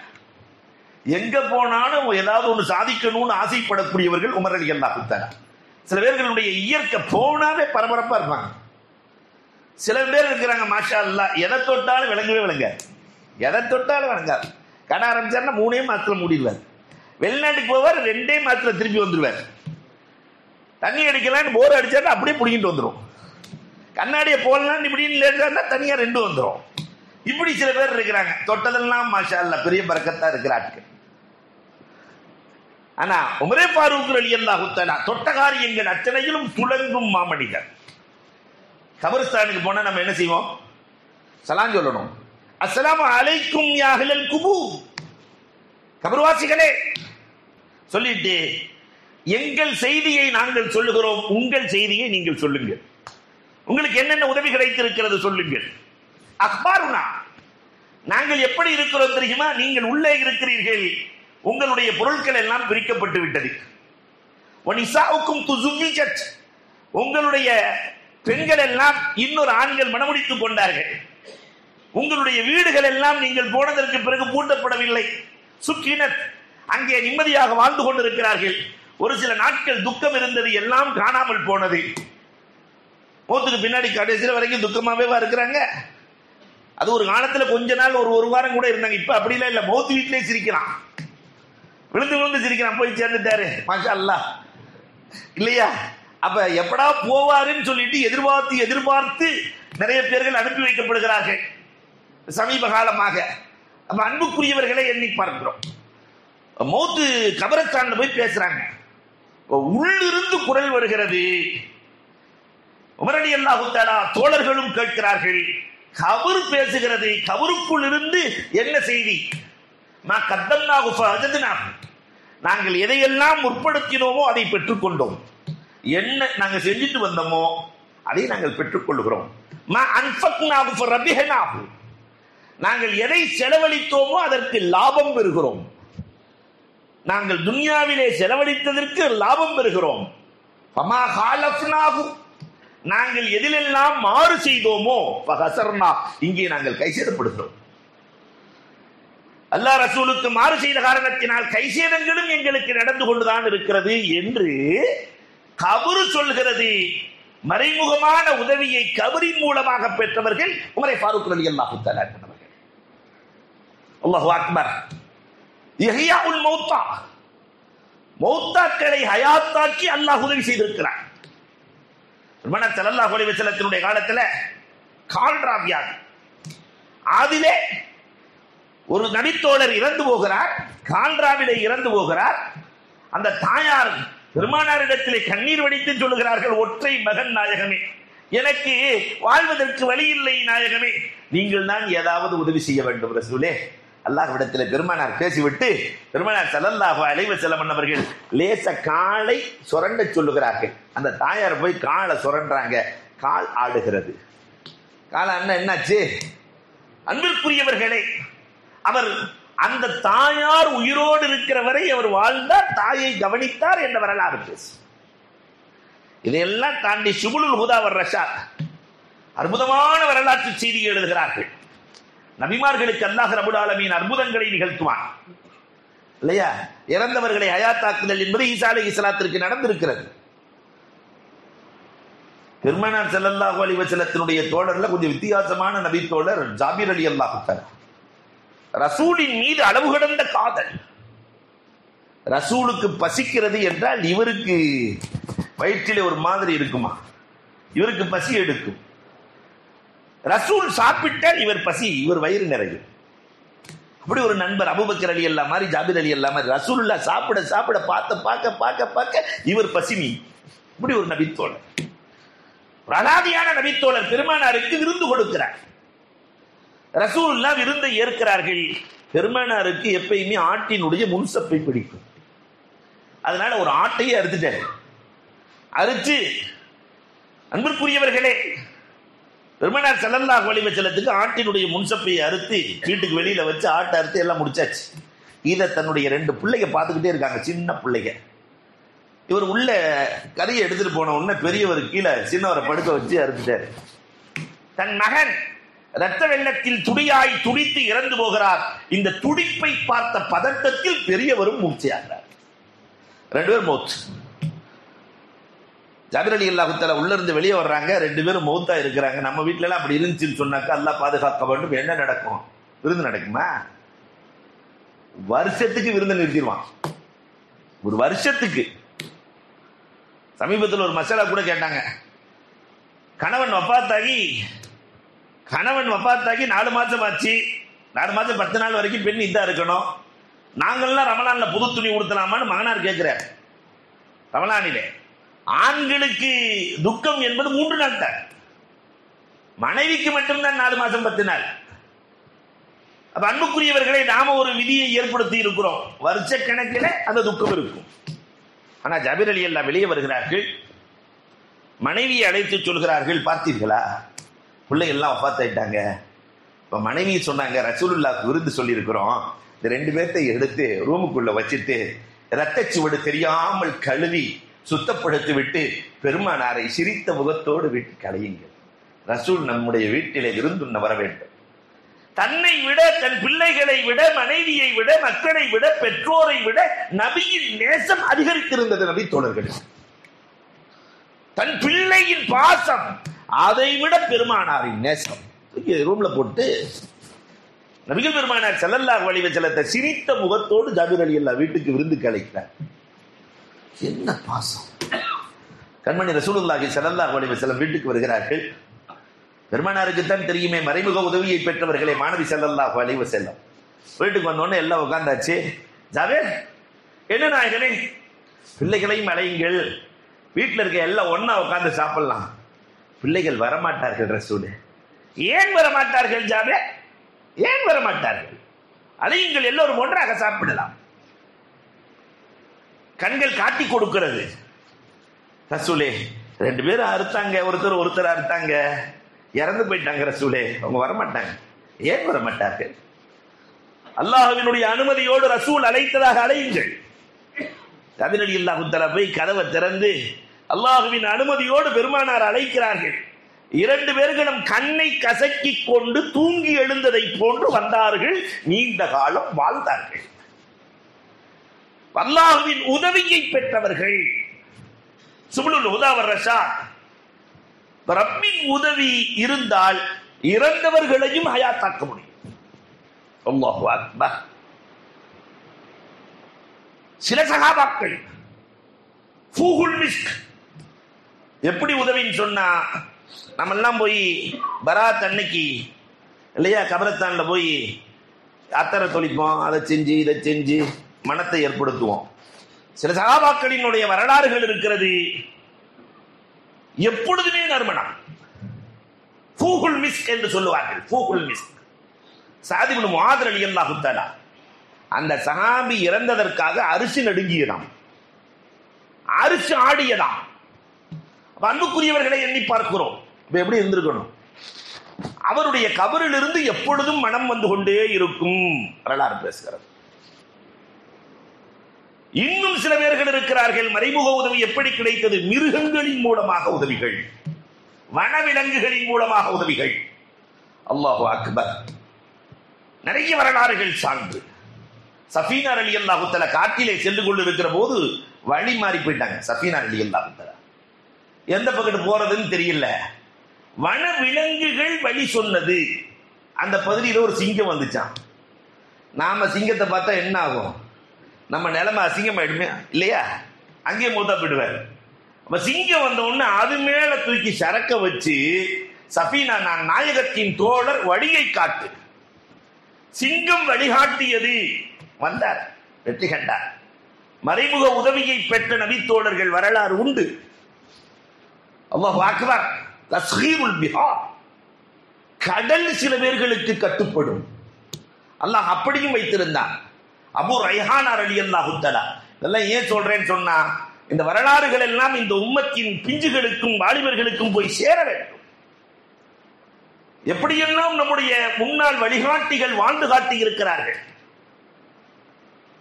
எங்க போனாலும் ஏதாவது ஒன்று சாதிக்கணும்னு ஆசைப்படக்கூடியவர்கள் உமர் ரலியல்லாஹு தஆலா. சில பேர்களுடைய இயற்கை போனாவே பரபரப்பா இருப்பாங்க. சில பேர் இருக்கிறாங்க, மாஷா அல்லாஹ், எதை தொட்டாலும் விளங்கவே விளங்காது. எதை தொட்டாலும் விளங்காது. கடை ஆரம்பிச்சாருன்னா 3 மாதத்துல மூடிடுவார். வெளிநாட்டுக்கு போவார், 2 மாதத்துல திருப்பி வந்துடுவார். தண்ணி அடிக்கலான்னு போர் அடிச்சாருன்னா அப்படியே பிடிக்கிட்டு வந்துடும். கண்ணாடியை போடலான்னு இப்படின்னு லேட்டா தனியா 2 வந்துடும். இப்படி சில பேர் இருக்கிறாங்க. தொட்டதெல்லாம் மாஷா அல்லாஹ் பெரிய பரக்கத்தா இருக்கிறார்கள். ஆனா உமரே ஃபாரூக் ரலியல்லாஹு தஆலா தொட்ட காரியங்கள் அத்தனையிலும் துலங்கும் மாமனிதர். கபரிஸ்தானுக்கு போனா நம்ம என்ன செய்வோம்? சலாம் சொல்லணும். அஸ்ஸலாமு அலைக்கும் யா அஹ்லல் குபூர். கபர்வாசிகளே சொல்லிட்டு, எங்கள் செய்தியை நாங்கள் சொல்லுகிறோம், உங்கள் செய்தியை நீங்கள் சொல்லுங்கள். உங்களுக்கு என்னென்ன உதவி கிடைத்திருக்கிறது சொல்லுங்கள். அக்பாருனா, நாங்கள் எப்படி இருக்கிறோம் தெரியுமா? நீங்கள் உள்ளே இருக்கிறீர்கள், உங்களுடைய பொருட்கள் எல்லாம் பிரிக்கப்பட்டு விட்டது. வனிசாவுக்கும் துஸுவிஜத், உங்களுடைய பெண்கள் எல்லாம் இன்னொரு ஆண்கள் மணமுடித்துக் கொண்டார்கள். உங்களுடைய வீடுகள் எல்லாம் நீங்கள் போனதற்கு பிறகு பூட்டப்படவில்லை. சுக்கினத், அங்கே நிம்மதியாக வாழ்ந்து கொண்டிருக்கிறார்கள். ஒரு சில நாட்கள் துக்கம் இருந்தது, எல்லாம் காணாமல் போனது. மௌத்துக்கு பின்னாடி கடைசியில் வரைக்கும் துக்கமாவே இருக்கிறாங்க. அது ஒரு காலத்துல கொஞ்ச நாள் ஒரு வாரம் கூட இருந்தாங்க. இப்ப அப்படிலாம் இல்ல, மௌத்து வீட்டிலே சிரிக்கிறான், விழுந்து விழுந்து சிரிக்கிறான், போய் சேர்ந்துட்டாரு, மாஷா அல்லாஹ், இல்லையா? அப்ப எப்படா போவாருன்னு சொல்லிட்டு எதிர்பார்த்து நிறைய பேர்கள் அனுப்பி வைக்கப்படுகிறார்கள் சமீப காலமாக. அப்ப அன்புக்குரியவர்களை எண்ணி பார்க்கிறோம். மௌத்து கபரஸ்தான்ல போய் பேசுறாங்க. உள்ளிருந்து குரல் வருகிறது. உமர் ரலியல்லாஹு தஆலா தோழர்களும் கேட்கிறார்கள். கபர் பேசுகிறது. கபருக்குள் இருந்து என்ன செய்தி? மா கத்தம்னாஹு ஃபஅஜத்னாஹு, நாங்கள் எதையெல்லாம் முற்படுத்தினோமோ அதை பெற்றுக்கொண்டோம். என்ன நாங்கள் செஞ்சுட்டு வந்தோமோ அதை நாங்கள் பெற்றுக்கொள்கிறோம். மா அன்ஃபக்னாஹு ஃபரபிஹ்னாஹு, நாங்கள் எதை செலவழித்தோமோ அதற்கு லாபம் பெறுகிறோம். நாங்கள் துன்யாவிலே செலவழித்ததற்கு லாபம் பெறுகிறோம். ஃபமா ஹாலஃப்னாஹு, நாங்கள் எதிலெல்லாம் மாறு செய்தோமோ ஃபஹஸர்னா, இங்கே நாங்கள் கைசேதப்படுகிறோம். அல்லாஹ் ரசூலுக்கு மாறு செய்த காரணத்தினால் கைசேதங்களும் எங்களுக்கு நடந்து கொண்டுதான் இருக்கிறது என்று கபரு சொல்கிறது. மறைமுகமான உதவியை கபரின் மூலமாக பெற்றவர்கள் உமரே ஃபாரூக் ரலியல்லாஹு தஆலா அவர்கள். அல்லாஹு அக்பர். இஹ்யாஉல் மௌத்தா, மௌத்தாக்களை ஹயாத்தாக்கி அல்லாஹ் உதவி செய்திருக்கிறார். பெருமானார் ஸல்லல்லாஹு அலைஹி வஸல்லத்தினுடைய காலத்துல கால்ரா வியாதி, அதிலே ஒரு நபித்தோழர் இறந்து போகிறார், கால்ராவிலே இறந்து போகிறார். அந்த தாயார் பெருமானாரிடத்திலே கண்ணீர் வடித்து சொல்லுகிறார்கள், ஒற்றை மகன் நாயகமே, எனக்கு வாழ்வதற்கு வழி இல்லை நாயகமே, நீங்கள் தான் ஏதாவது உதவி செய்ய வேண்டும் ரசூலே. அல்லாஹ்விடத்தில் பெருமானார் பேசிவிட்டு பெருமானார் ஸல்லல்லாஹு அலைஹி வஸல்லம் அவர்கள் லேச காலை சுரண்ட சொல்லுகிறார்கள். அந்த தாயார் போய் காலை சுரண்டாங்க, கால் ஆடுகிறது. கால அண்ணன் என்னாச்சு? அன்பிற்குரியவர்களே, அவர் அந்த தாயார் உயிரோடு இருக்கிற வரை அவர் வாழ்ந்தார், தாயை கவனித்தார் என்ற வரலாறு பேசு. இதையெல்லாம் தாண்டி சுபுலுல் ஹுதா வர் ரஷாத் அற்புதமான வரலாற்று செய்தி எழுதுகிறார்கள். நபிமார்களுக்கு அல்லாஹ் ரப்பல் ஆலமீன் அற்புதங்களை நிகழ்த்துவான், இல்லையா? இறந்தவர்களை ஹயாத்தாக்குதல் என்பது ஈசா அலைஹிஸ்ஸலாத்திற்கு நடந்திருக்கிறது. பெருமானார் ஸல்லல்லாஹு அலைஹி வஸல்லத்தினுடைய தோழர்ல கொஞ்சம் வித்தியாசமான நபி தோழர் ஜாபிர் ரலியல்லாஹு தஆலா. ரசூலின் மீது அளவு கடந்த காதல். ரசூலுக்கு பசிக்கிறது என்றால் இவருக்கு வயிற்றிலே ஒரு மாதிரி இருக்குமா, இவருக்கு பசி எடுக்கும். ரசூல் சாப்பிட்டால் இவர் பசி, இவர் வயிறு நிறையும். அப்படி ஒரு நண்பர் அபூபக்கர் அலி அல்லா மாதிரி, ஜாபிர் அலி அல்லா மாதிரி, ரசூலுல்லாஹ் சாப்பிட சாப்பிட பார்க்க இவர் பசினி. இப்படி ஒரு நபித்தோழர், அலாதியான நபித்தோழர் பெருமானாருக்கு விருந்து கொடுக்கிறார். ரசூலுல்லாஹ் விருந்தை ஏற்கிறார்கள். பெருமானாருக்கு எப்பயுமே ஆட்டினுடைய முன்சப்பை பிடிக்கும். அதனால ஒரு ஆட்டையே அறுத்துட்டாரு. அறுத்து, அன்பிற்குரியவர்களே, பெருமானார் ஸல்லல்லாஹு அலைஹி வஸல்லத்துக்கு ஆட்டினுடைய முன்சப்பையை அறுத்து வீட்டுக்கு வெளியில வச்சு ஆட்டை அறுத்து எல்லாம் முடிச்சாச்சு. இதை தன்னுடைய 2 பிள்ளைங்க பார்த்துக்கிட்டே இருக்காங்க, சின்ன பிள்ளைங்க. இவர் உள்ள கறியை எடுத்துட்டு போன உடனே பெரியவர் கீழே சின்னவரை படுக்க வச்சு அறுத்துட்டாரு. தன் மகன் இரத்த வெள்ளத்தில் துடியாய் துடித்து இறந்து போகிறார். இந்த துடிப்பை பார்த்த பதட்டத்தில் பெரியவரும் மூர்ச்சையாகிறார். 2 பேரும் மௌத். ஜாபிர் அலி அல்லாஹு தஆலா உள்ள இருந்து வெளியே வர்றாங்க, 2 பேரும் மௌத்தா இருக்கிறாங்க. நம்ம வீட்டுல எல்லாம் அப்படி இருந்துச்சுன்னு சொன்னாக்கா அல்லாஹ் பாதுகாக்க வேண்டும். என்ன நடக்கும்? விருந்து நடக்குமா? வருஷத்துக்கு விருந்து நிறுத்திடுவான். ஒரு வருஷத்துக்கு. சமீபத்தில் ஒரு மசாலா கூட கேட்டாங்க. கணவன் வஃபாத்தாகி 4 மாசம் ஆச்சு. 4 மாசம் 10 நாள் வரைக்கும் பெண் இதா இருக்கணும். நாங்கள்லாம் ரமலான்ல புது துணி உடுத்தலாமான்னு மகனார் கேட்கிறார். ரமலானிலே ஆண்களுக்கு துக்கம் என்பது 3 நாள் தான், மனைவிக்கு மட்டும்தான் 4 மாசம் 10 நாள். அப்ப அன்புக்குரியவர்களை நாம ஒரு விதியை ஏற்படுத்தி இருக்கிறோம், வருஷ கணக்கில் அந்த துக்கம் இருக்கும். ஆனா ஜாபிர் அலி அல்லா வெளியே வருகிறார்கள், மனைவியை அழைத்து சொல்கிறார்கள், பார்த்தீர்களா பிள்ளைகள் எல்லாம் வஃபாத் ஆயிட்டாங்க. இப்ப மனைவி சொன்னாங்க, ரசூலுல்லாஹ்க்கு விருந்து சொல்லி இருக்கிறோம், இந்த 2 பேர்த்தை எடுத்து ரூமுக்குள்ள வச்சுட்டு ரத்தச்சுவடு தெரியாமல் கழுவி சுத்தப்படுத்தி விட்டு பெருமானாரை சிரித்த முகத்தோடு வீட்டு கலையுங்கள். ரசூல் நம்முடைய வீட்டிலே விருந்துண்ண வர வேண்டும். தன்னை விட, தன் பிள்ளைகளை விட, மனைவியை விட, மக்களை விட, பெற்றோரை விட நபியின் நேசம் அதிகரித்திருந்தது. நபி தோழர்களுக்கு தன் பிள்ளையின் பாசம், அதை விட பெருமானாரின் நேசம். ரூம்ல போட்டு நபிகள் பெருமானார் ஸல்லல்லாஹு அலைஹி வஸல்லம் சிரித்த முகத்தோடு ஜாபிர் அலி அல்லா வீட்டுக்கு விருந்துக்கு அழைக்கிறார். என்ன பாசம்! கண்மணி ரசூலுல்லாஹி ஸல்லல்லாஹு அலைஹி வஸல்லம் வீட்டுக்கு வருகிறார்கள். பெருமானாருக்கு தான் தெரியுமே மறைமுக உதவியை பெற்றவர்களே மாணவி ஸல்லல்லாஹு அலைஹி வஸல்லம். வீட்டுக்கு வந்தோடனே எல்லாம் உட்கார்ந்தாச்சு. ஜாபிர், என்ன நாயகனே, பிள்ளைகளையும் அழையுங்கள், வீட்டில் இருக்க எல்லாம் ஒன்னா உட்கார்ந்து சாப்பிடலாம். பிள்ளைகள் வரமாட்டார்கள் ரசூலே. ஏன் வரமாட்டார்கள் ஜாபிர்? ஏன் வரமாட்டார்கள்? அழையுங்கள், எல்லோரும் ஒன்றாக சாப்பிடலாம். கண்கள் காட்டி கொடுக்கிறது. ரசூலே, 2 பேரும் அறுத்தாங்க, ஒருத்தர் அறுத்தாங்க, இறந்து போயிட்டாங்க ரசூலே, அவங்க வரமாட்டாங்க. ஏன் வரமாட்டார்கள்? அல்லாஹ்வினுடைய அனுமதியோடு ரசூல் அழைத்ததாக அழையுங்கள். ஜாபிர் ரலியல்லாஹு தஆலா போய் கதவை திறந்து அல்லாஹ்வின் அனுமதியோடு பெருமானார் அழைக்கிறார்கள். 2 பேர்களும் கண்ணை கசக்கி கொண்டு தூங்கி எழுந்ததை போன்று வந்தார்கள். நீண்ட காலம் வாழ்ந்தார்கள். அல்லாஹ்வின் உதவியை பெற்றவர்கள். சுபுலுல் ஹுதா வர் ரஷாத். ரப்பின் உதவி இருந்தால் இறந்தவர்களையும் ஹயாத்தாக்க முடியும். அல்லாஹு அக்பர். சில சஹாபாக்கள் ஃபூஹுல் மிஸ்க் எப்படி உதவின்னு சொன்னா, நம்ம எல்லாம் போய் பராத் அன்னைக்கு இல்லையா கபரஸ்தான்ல போய் அத்தரை தொளிப்போம், அதை செஞ்சு இதை செஞ்சு மனத்தை ஏற்படுத்துவோம். சில சஹாபாக்களினுடைய வரலாறுகள் இருக்கிறது, எப்பொழுதுமே நறுமணம். ஃபூஹுல் மிஸ்க் என்று சொல்லுவார்கள். ஃபூஹுல் மிஸ்க். சஅத் இப்னு முஆத் ரலியல்லாஹு தஆலா, அந்த சஹாபி இறந்ததற்காக அரிசி நடுங்கியதாம், அரிசி ஆடியதாம். அன்புக்குரியவர்களை எண்ணி பார்க்கிறோம், இப்ப எப்படி இருந்திருக்கணும்? அவருடைய கபரில் இருந்து எப்பொழுதும் மனம் வந்து கொண்டே இருக்கும். வரலாறு பேசுகிறது. இன்னும் சில பேர்கள் இருக்கிறார்கள். மறைமுக உதவி எப்படி கிடைத்தது? மிருகங்களின் மூலமாக உதவிகள், வனவிலங்குகளின் மூலமாக உதவிகள். அல்லாஹு அக்பர். நிறைய வரலாறுகள் சான்று. சஃபீனா ரலியல்லாஹு தஆலா காட்டிலே சென்று கொண்டு இருக்கிற போது வழி மாறி போயிட்டாங்க. சஃபீனா ரலியல்லாஹு தஆலா எந்த பக்கத்து போறதுன்னு தெரியல. வனவிலங்குகள் வழி சொன்னது. அந்த பகுதியில் ஒரு சிங்கம் வந்துச்சான். நாம சிங்கத்தை பார்த்தா என்ன ஆகும்? நம்ம நிலைமை அசிங்கமாயிடுமே இல்லையா? அங்கேயே மூத்தா போயிடுவார். அப்ப சிங்கம் வந்த உடனே அது மேல தூக்கி சரக்க வச்சு, சஃபீனா, நான் நாயகத்தின் தோழர், வழியை காட்டு. சிங்கம் வழிகாட்டியது, வந்தார், வெற்றி கண்டார். மறைமுக உதவியை பெற்ற நபித்தோழர்கள் வரலாறு உண்டு. அல்லாஹு அக்பர். தஸ்கீருல் பிஹார், கடல் சில பேர்களுக்கு கட்டுப்படும். அல்லாஹ் அப்படியும் வைத்திருந்தான். அபூ ரைஹானா ரலியல்லாஹு தஆலா. இதெல்லாம் ஏன் சொல்றேன்னு சொன்னா, இந்த வரலாறுகள் எல்லாம் இந்த உம்மத்தின் பிஞ்சுகளுக்கும் வாலிபர்களுக்கும் போய் சேர வேண்டும். எப்படியெல்லாம் நம்முடைய முன்னாள் வழிகாட்டிகள் வாழ்ந்து காட்டி இருக்கிறார்கள்.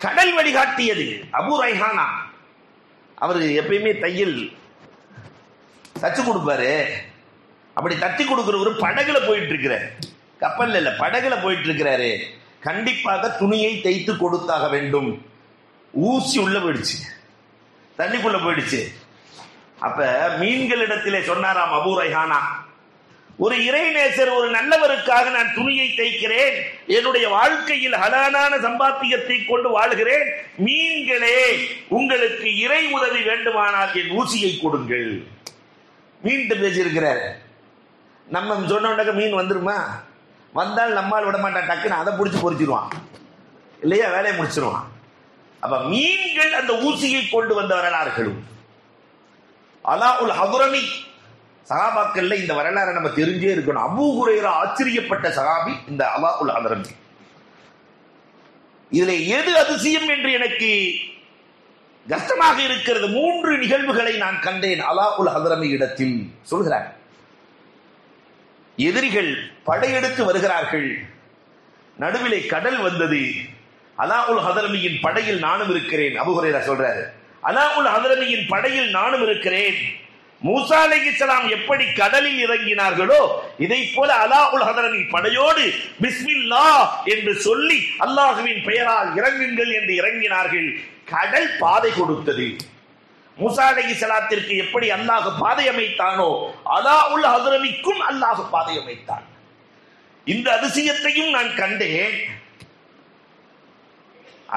கடல் வழிகாட்டியது. அபூ ரைஹானா அவர் எப்பயுமே தையல் தச்சு கொடுப்பாரு. அப்படி தட்டி கொடுக்கிற ஒரு படகுல போயிட்டு இருக்கிறார், கப்பல்ல இல்ல, படகுல போயிட்டு இருக்கிறாரு. கண்டிப்பாக துணியை தைத்து கொடுத்தாக வேண்டும். ஊசி உள்ள போயிடுச்சு, தண்ணிக்குள்ள போயிடுச்சு. அப்ப மீன்களிடத்திலே சொன்னாராம் அபூ ரைஹானா, ஒரு இறைநேசர், ஒரு நல்லவருக்காக நான் துணியை தைக்கிறேன், என்னுடைய வாழ்க்கையில் ஹலாலான சம்பாத்தியத்தை கொண்டு வாழ்கிறேன். மீன்களே, உங்களுக்கு இறை உதவி வேண்டுமானால் என் ஊசியை கொடுங்கள். மீன் பேசியிருக்கிறார். நம்ம சொன்ன மீன் வந்துருமா? வந்தால் நம்மால் விட மாட்டான், டக்குன்னு அதை பிடிச்சி பொறிச்சிருவான் இல்லையா, வேலையை முடிச்சிருவான். அப்ப மீன்கள் அந்த ஊசியை கொண்டு வந்த வரலாறுகளும். அலாஉல் ஹதுரமி சஹாபாக்கள்ல இந்த வரலாறு நம்ம தெரிஞ்சே இருக்கணும். அபூ ஹுரைரா ஆச்சரியப்பட்ட சஹாபி இந்த அலாஉல் ஹதுரமி. இதுல எது அதிசயம் என்று எனக்கு கஷ்டமாக இருக்கிறது. 3 நிகழ்வுகளை நான் கண்டேன் அலாஉல் ஹதுரமி இடத்தில். சொல்கிறார், எதிரிகள் படையெடுத்து வருகிறார்கள், நடுவிலே கடல் வந்தது. அலாஉல் ஹதுரமியின் படையில் நானும் இருக்கிறேன். அபூ ஹுரைரா சொல்றாரு, அலாஉல் ஹதுரமியின் படையில் நானும் இருக்கிறேன். மூசா அலைஹிஸ்ஸலாம் எப்படி கடலில் இறங்கினார்களோ இதை போல அலாஉல் ஹதுரமி படையோடு பிஸ்மில்லாஹ் என்று சொல்லி அல்லாஹ்வின் பெயரால் இறங்குங்கள் என்று இறங்கினார்கள். கடல் பாதை கொடுத்தது. மூசா அலைஹிஸ்ஸலாத்திற்கு எப்படி அல்லாஹ் பாதை அமைத்தானோ அலாஉல் ஹதுரமிக்கும் அல்லாஹ் பாதை அமைத்தான். இந்த அதிசயத்தையும் நான் கண்டேன்.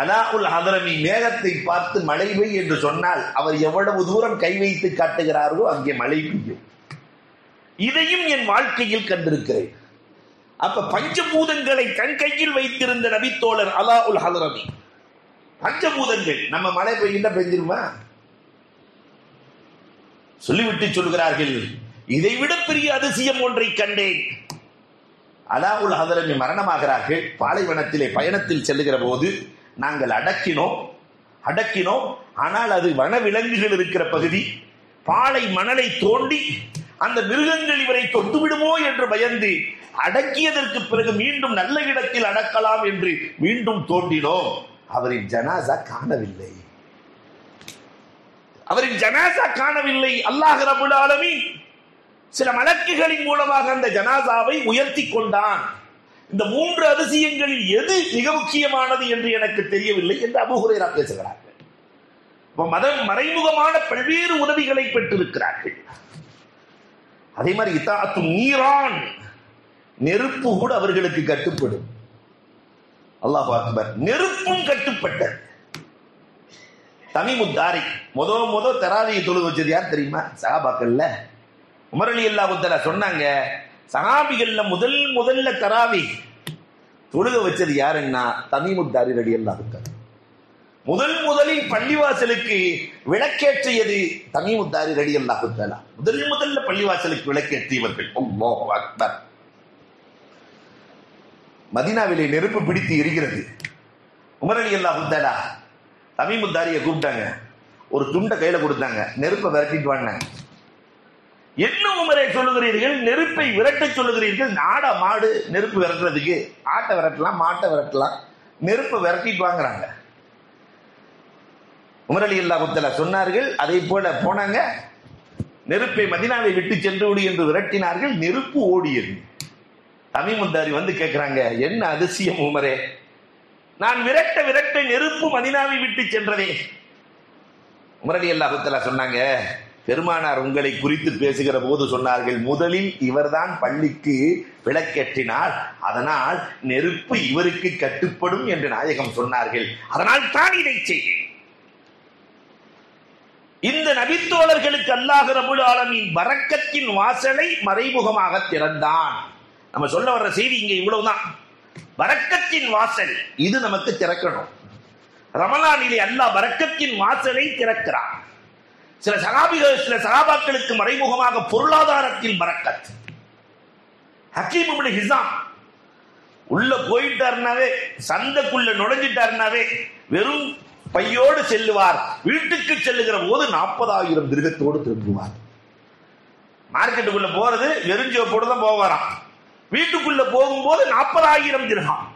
அலாஉல் ஹதுரமி மேகத்தை பார்த்து மழை பெய் என்று சொன்னால் அவர் எவ்வளவு தூரம் கை வைத்து காட்டுகிறாரோ அங்கே மழை பெய்யும். இதையும் என் வாழ்க்கையில் கண்டிருக்கிறேன். அப்ப பஞ்சபூதங்களை தன் கையில் வைத்திருந்த நபித்தோழர் அலாஉல் ஹதுரமி. பஞ்சபூதங்கள் நம்ம மழை பெய்யுன்னா பெஞ்சிருமா? சொல்லிவிட்டு சொல்கிறார்கள், இதைவிட பெரிய அதிசயம் ஒன்றை கண்டேன். அலாஉல் ஹதுரமி மரணமாகிறார்கள். பாலைவனத்திலே பயணத்தில் செல்லுகிற போது நாங்கள் அடக்கினோம். ஆனால் அது வனவிலங்குகள் இருக்கிற பகுதி. பாலை மணலை தோண்டி அந்த மிருகங்கள் இவரை தொட்டுவிடுமோ என்று பயந்து அடக்கியதற்கு பிறகு மீண்டும் நல்ல இடத்தில் அடக்கலாம் என்று மீண்டும் தோண்டினோம். அவரின் ஜனாசா காணவில்லை. அல்லாஹ் ரப்பல் ஆலமீன் சில மலக்குகளின் மூலமாக அந்த ஜனாசாவை உயர்த்தி கொண்டான். இந்த 3 அதிசயங்களில் எது மிக முக்கியமானது என்று எனக்கு தெரியவில்லை என்று அபூ ஹுரைரா பேசுகிறார்கள். மறைமுகமான பல்வேறு உதவிகளை பெற்றிருக்கிறார்கள். அதே மாதிரி இத்தாஅத்து நீரான், நெருப்பு கூட அவர்களுக்கு கட்டுப்படும். அல்லாஹு அக்பர். நெருப்பும் கட்டுப்பட்டது. தமீமுத்தாரி முத தராவியை தொழுது வச்சது யார் தெரியுமா? சஹாபாக்கள்ல உமர் ரலியல்லாஹு தஆலா சொன்னாங்க, சஹாபிகள்ல முதல்ல தராவி தொழுக வச்சது யாருன்னா தமீமுத்தாரி ரலியல்லாஹு தஆலா. முதலில் பள்ளிவாசலுக்கு விளக்கேற்றியது தமீமுத்தாரி ரலியல்லாஹு தஆலா. முதல்ல பள்ளிவாசலுக்கு விளக்கேற்றியவர்கள். அல்லாஹு அக்பர். மதீனாவிலே நெருப்பு பிடித்து எரிகிறது. உமர் ரலியல்லாஹு தஆலா தமீமுத்தாரியை கூப்பிட்டாங்க, ஒரு துண்டை கையில கொடுத்தாங்க, நெருப்பை விரட்டிட்டு வாங்க. என்ன உமரை சொல்லுகிறீர்கள்? நெருப்பை விரட்ட சொல்லுகிறீர்கள்? நாடா மாடு நெருப்பு விரட்டுறதுக்கு? ஆட்டை விரட்டலாம், மாட்டை விரட்டலாம், நெருப்பை விரட்டிட்டு வாங்குறாங்க. உமர் ரலியல்லாஹு தஆலா சொன்னார்கள். அதே போல போனாங்க, நெருப்பை மதீனாவை விட்டு சென்று விடு என்று விரட்டினார்கள். நெருப்பு ஓடியது. தமீமுத்தாரி வந்து கேட்கிறாங்க, என்ன அதிசயம் உமரே, நான் விரட்ட நெருப்பு மதீனாவை விட்டு சென்றதே? உமர் ரலியல்லாஹு தஆலா சொன்னாங்க, பெருமானார் உங்களை குறித்து பேசுகிற போது சொன்னார்கள், முதலில் இவர்தான் பள்ளிக்கு விளக்கேற்றினார், அதனால் நெருப்பு இவருக்கு கட்டுப்படும் என்று நாயகம் சொன்னார்கள், அதனால் தான் இதை செய்தேன். இந்த நபித்தோழர்களுக்கு அல்லாஹ் ரப்பல் ஆலமீன் பரக்கத்தின் வாசலை மறைமுகமாக திறந்தான். நம்ம சொல்ல வர்ற செய்தி இங்க இவ்வளவுதான். பரக்கத்தின் வாசல் இது நமக்கு திறக்கணும். ரமலானிலே அல்லாஹ் பரக்கத்தின் வாசலை திறக்கிறான். சில சகாபாக்களுக்கு மறைமுகமாக பொருளாதாரத்தில் பரக்கத். ஹக்கீம் இப்னு ஹிஸாம் உள்ள போயிட்டாருனாவே, சந்தைக்குள்ள நுழைஞ்சிட்டாருனாவே வெறும் பையோடு செல்லுவார். வீட்டுக்கு செல்லுகிற போது 40,000 திர்ஹத்தோடு திரும்புவார். மார்க்கெட்டுக்குள்ள போறது வெறுஞ்சோப்போடு தான் போவாராம். வீட்டுக்குள்ள போகும்போது 40,000 திர்ஹம்.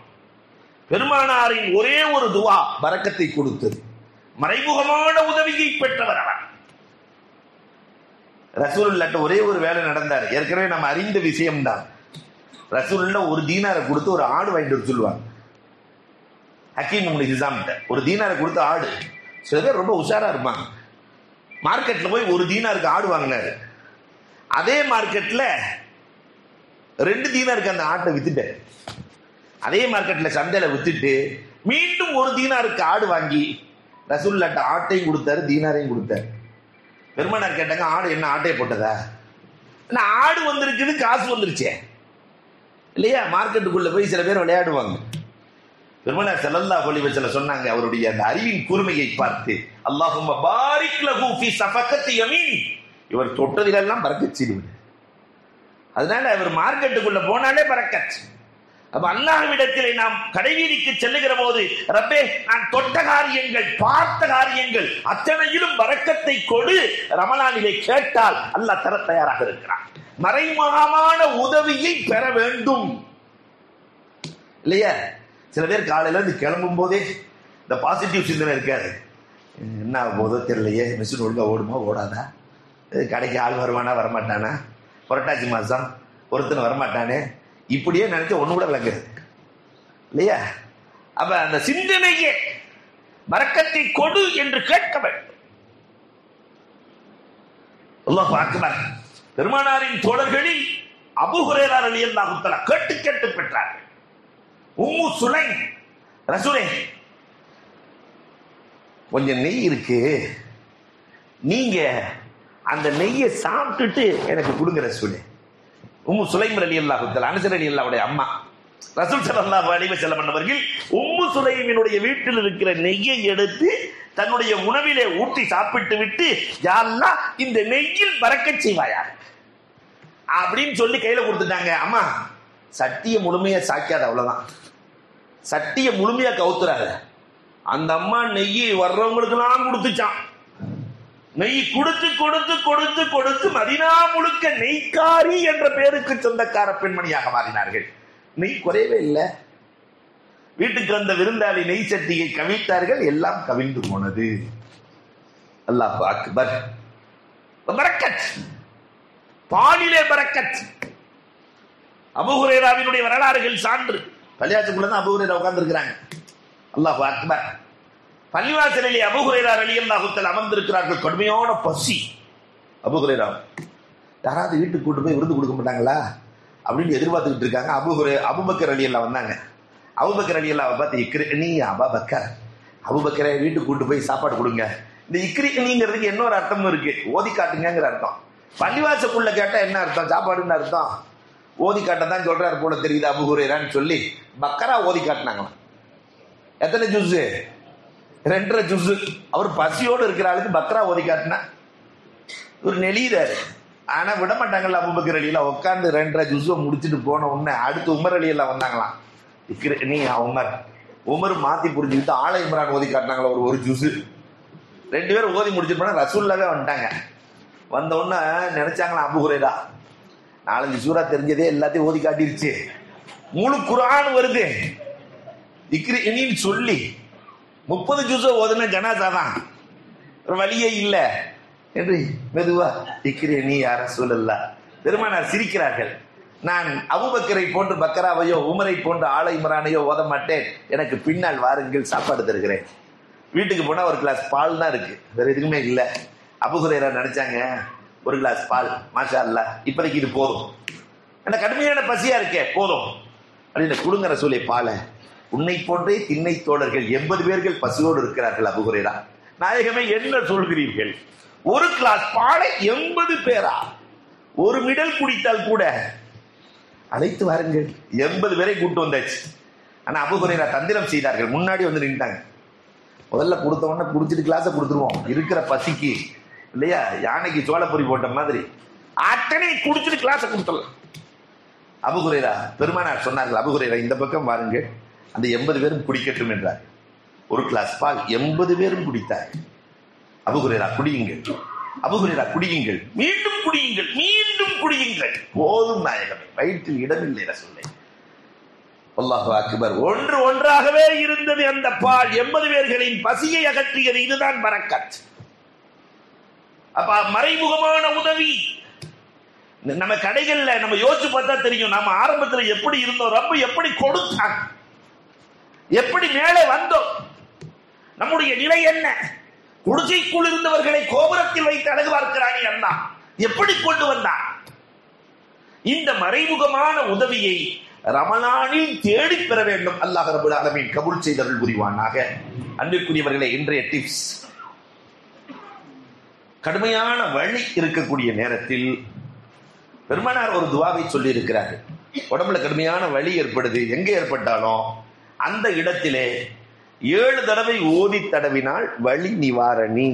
பெருமானாரின் ஒரே ஒரு துவா பரக்கத்தை கொடுத்தது. மறைமுகமான உதவியை பெற்றவர் அவர். ரசூலுல்லாஹ்ட்ட ஒரே ஒரு வேலை நடந்தார். ஏற்கனவே நம்ம அறிந்த விஷயம்தான். ரசூலுல்லாஹ் ஒரு தீனாரை கொடுத்து ஒரு ஆடு வாங்கிட்டு வர சொல்லுவாங்க. ஹக்கீம் இப்னு ஹிஸாம் ஒரு தீனாரை கொடுத்து ஆடு. சில பேர் ரொம்ப உஷாரா இருப்பாங்க. மார்க்கெட்ல போய் ஒரு தீனாருக்கு ஆடு வாங்கினாரு. அதே மார்க்கெட்ல 2 தீனாருக்கு அந்த ஆட்டை வித்துட்டாரு. அதே மார்க்கெட்ல சந்தையில வித்துட்டு மீண்டும் ஒரு தீனாருக்கு ஆடு வாங்கி ரசூலுல்லாஹ்ட்ட ஆட்டையும் கொடுத்தாரு, தீனாரையும் கொடுத்தாரு. பெருமானார் கேட்டாங்க, ஆடு என்ன ஆட்டையை போட்டதா? ஆடு வந்திருக்குது, காசு வந்துருச்சே இல்லையா? மார்க்கெட்டுக்குள்ள போய் சில பேர் விளையாடுவாங்க. பெருமானார் ஸல்லல்லாஹு அலைஹி வஸல்லம் சொன்னாங்க, அவருடைய அந்த அறிவின் கூர்மையை பார்த்து, அல்லாஹும்ம பாரிக் லஹு ஃபீ ஸஃபகத்தி யமீனி, இவர் தொட்டதிலெல்லாம் பரக்கத் செய்து. அதனால அவர் மார்க்கெட்டுக்குள்ள போனாலே பரக்கத். அப்ப அல்லாஹ்விடத்திலே நாம் கடைவீதிக்கு செல்லுகிற போது, ரப்பே நான் தொட்ட காரியங்கள், பார்த்த காரியங்கள் அத்தனையிலும் பரக்கத்தை கொடு ரமலானிலே கேட்டால் அல்லாஹ் தர தயாராக இருக்கிறான். மறைமுகமான உதவியை பெற வேண்டும் இல்லையா? சில பேர் காலையில இருந்து கிளம்பும் போதே இந்த பாசிட்டிவ் சிந்தனை இருக்காது. என்ன போதோ தெரியலையே, மிஷின் ஒழுங்கா ஓடுமா ஓடாதா, கடைக்கு ஆள் வருவானா வரமாட்டானா, புரட்டாசி மாசம் ஒருத்தன் வரமாட்டானே, இப்படியே நினைச்ச ஒண்ணு கூட விளங்குது இல்லையா? அப்ப அந்த சிந்தனையே பரக்கத்தை கொடு என்று கேட்க வேண்டும். அல்லாஹ் அக்பர். பெருமானாரின் தோழர்களில் அபூ ஹுரைரா ரலியல்லாஹு தஆலா கேட்டு கேட்டு பெற்றார்கள். உம்மு சுலைம், ரசூலே கொஞ்சம் நெய் இருக்கு, நீங்க அந்த நெய்யை சாப்பிட்டுட்டு எனக்கு கொடுங்க ரசூலே. உம்மு சுலைம் ரலியல்லாஹு தஆலா அனஸ் ரலியல்லாஹுடைய அம்மா. ரசூல் ஸல்லல்லாஹு அலைஹி வஸல்லம் அவர்கள் உம்மு சுலைமினுடைய வீட்டில் இருக்கிற நெய்யை எடுத்து தன்னுடைய உணவிலே ஊற்றி சாப்பிட்டு விட்டு, யா அல்லாஹ் இந்த நெய்யில் பரக்கத் செய்வாயா அப்படின்னு சொல்லி கையில கொடுத்துட்டாங்க. அம்மா சட்டியை முழுமையா சாக்காத, அவ்வளவுதான். சட்டியை முழுமையா கவுத்துறாங்க. அந்த அம்மா நெய்யை வர்றவங்களுக்கு எல்லாம் கொடுத்துச்சான். நெய் கொடுத்து கொடுத்து கொடுத்து கொடுத்து மதீனா முழுக்க நெய்க்காரி என்ற பெயருக்கு சொந்தக்கார பெண்மணியாக மாறினார்கள். நெய் குறையவே இல்லை. வீட்டுக்கு வந்த விருந்தாளி நெய் சட்டியை கவிழ்த்தார்கள், எல்லாம் கவிழ்ந்து போனது. அல்லாஹ் அக்பர். பரக்கத், பாலிலே பரக்கத். அபூ ஹுரைராவினுடைய வரலாறுகள் சான்று. பள்ளியாச்சுக்குள்ளதான் அபூ ஹுரைரா உட்கார்ந்து இருக்கிறாங்க. அல்லாஹ் அக்பர். பள்ளிவாசலிலே அபூ ஹுரைரா ரலியல்லாஹு தஆலா அமர்ந்திருக்கிறார்கள். கடுமையான பசி. அபூ ஹுரைரா யாராவது வீட்டுக்கு கூட்டு போய் விருந்து கொடுக்க மாட்டாங்களா அப்படின்னு எதிர்பார்த்துக்கிட்டு இருக்காங்க. அபூபக்கர் ரலியல்லாஹு வந்தாங்க. அபூபக்கர் ரலியல்லாஹு பார்த்து, இக்ரினி அபூபக்கர், அபூபக்கரை வீட்டுக்கு கூட்டு போய் சாப்பாடு கொடுங்க. இந்த இக்ரினிங்கிறதுக்கு இன்னொரு அர்த்தமும் இருக்கு, ஓதி காட்டுங்கிற அர்த்தம். பள்ளிவாசக்குள்ள கேட்டா என்ன அர்த்தம்? சாப்பாடுன்னு அர்த்தம். ஓதி காட்டதான் சொல்றாரு போல தெரியுது அபூ ஹுரைரான்னு சொல்லி பக்கரா ஓதி காட்டினாங்களாம். எத்தனை ஜூஸ்? 2.5 ஜூஸ். அவர் பசியோடு இருக்கிற ஆளுக்கு பக்ரா ஓதி காட்டினா ஒரு நெளிதாரு. ஆனா விட மாட்டாங்கல்ல அபூபக்கர் ரலியல்லாஹு. உட்கார்ந்து 2.5 ஜூஸ் முடிச்சுட்டு போன உடனே அடுத்து உமர் ரலியல்லாஹு வந்தாங்களாம். நீ உமர் மாத்தி புரிஞ்சுக்கிட்டு ஆல இம்ரான் ஓதி காட்டினாங்களா ஒரு ஜூஸ். 2 பேரும் ஓதி முடிச்சுட்டு போனா ரசூலுல்லாஹே வந்துட்டாங்க. வந்த உடனே நினைச்சாங்களா அபூ ஹுரைரா 4-5 சூரா தெரிஞ்சதே எல்லாத்தையும் ஓதி காட்டிருச்சு, முழு குர்ஆன் வருது, இக்ரின்னு சொல்லி 30 ஜூஸ ஓதுன ஜனாசா தான், வழியே இல்ல என்று மெதுவா இக்ரினி யா ரசூலல்லாஹ். பெருமானார் சிரிக்கிறார்கள். நான் அபூபக்கரை போன்று பக்கராவையோ உமரை போன்று ஆல இம்ரானையோ ஓத மாட்டேன், எனக்கு பின்னால் வாருங்கள், சாப்பாடு தருகிறேன். வீட்டுக்கு போனா ஒரு கிளாஸ் பால் தான் இருக்கு, வேற எதுக்குமே இல்லை. அபூ ஹுரைரா நினைச்சாங்க, ஒரு கிளாஸ் பால், மாஷா அல்லாஹ், இப்போதைக்கு இது போதும், என்ன கடுமையான பசியா இருக்கே, போதும் அப்படின்னு கொடுங்க ரசூலே பாலை. உன்னை போன்றே திண்ணை தோழர்கள் 80 பேர்கள் பசியோடு இருக்கிறார்கள். அபூ ஹுரைரா, நாயகமே என்ன சொல்கிறீர்கள்? ஒரு கிளாஸ் பாலை 80 பேரா? ஒரு மிடல் குடித்தால் கூட அழைத்து வாருங்கள். 80 பேரை கூட்டு வந்தாச்சு. ஆனா அபூ ஹுரைரா தந்திரம் செய்தார்கள். முன்னாடி வந்து நின்றாங்க. முதல்ல கொடுத்த உடனே குடிச்சிட்டு கிளாஸை கொடுத்துருவோம், இருக்கிற பசிக்கு இல்லையா, யானைக்கு சோளப்பொரி போட்ட மாதிரி அத்தனை குடிச்சிட்டு கிளாஸை கொடுத்துடலாம். அபூ ஹுரைரா பெருமானார் சொன்னார்கள், அபூ ஹுரைரா இந்த பக்கம் வாருங்க, அந்த 80 பேரும் குடிக்கட்டும் என்றார். ஒரு கிளாஸ் பால் 80 பேரும் குடித்தார். அபூ ஹுரைரா குடியுங்கள், அபூ ஹுரைரா குடியுங்கள், மீண்டும் குடியுங்கள், மீண்டும் குடியுங்கள். போதும் நாயகமே, வயிற்றில் இடமில்லை ரசூலே. அல்லாஹு அக்பர். ஒன்று ஒன்றாகவே இருந்தது அந்த பால். 80 பேர்களின் பசியை அகற்றியது. இதுதான் பரக்கத். அப்ப மறைமுகமான உதவி நம்ம கடைகள்ல நம்ம யோசிச்சு பார்த்தா தெரியும். நம்ம ஆரம்பத்தில் எப்படி இருந்தோம், ரப்பு எப்படி கொடுத்தான், எப்படி மேலே வந்தோம், நம்முடைய நிலை என்ன. குடிசைக்குள் இருந்தவர்களை கோபுரத்தில் வைத்து அழகு பார்க்கிறானே அல்லாஹ், எப்படி கொண்டு வந்தான். இந்த மறைமுகமான உதவியை ரமலானில் தேடி பெற வேண்டும். அல்லாஹ் ரப்பல் ஆலமீன் கபூல் செய்தருள் புரிவானாக. அன்பிற்குரியவர்களே, இன்றைய டிப்ஸ். கடுமையான வலி இருக்கக்கூடிய நேரத்தில் பெருமானார் ஒரு துவாவை சொல்லி இருக்கிறார்கள். உடம்புல கடுமையான வலி ஏற்படுது, எங்க ஏற்பட்டாலும் அந்த இடத்திலே 7 தடவை ஓதி தடவினால் வலி நிவாரணி.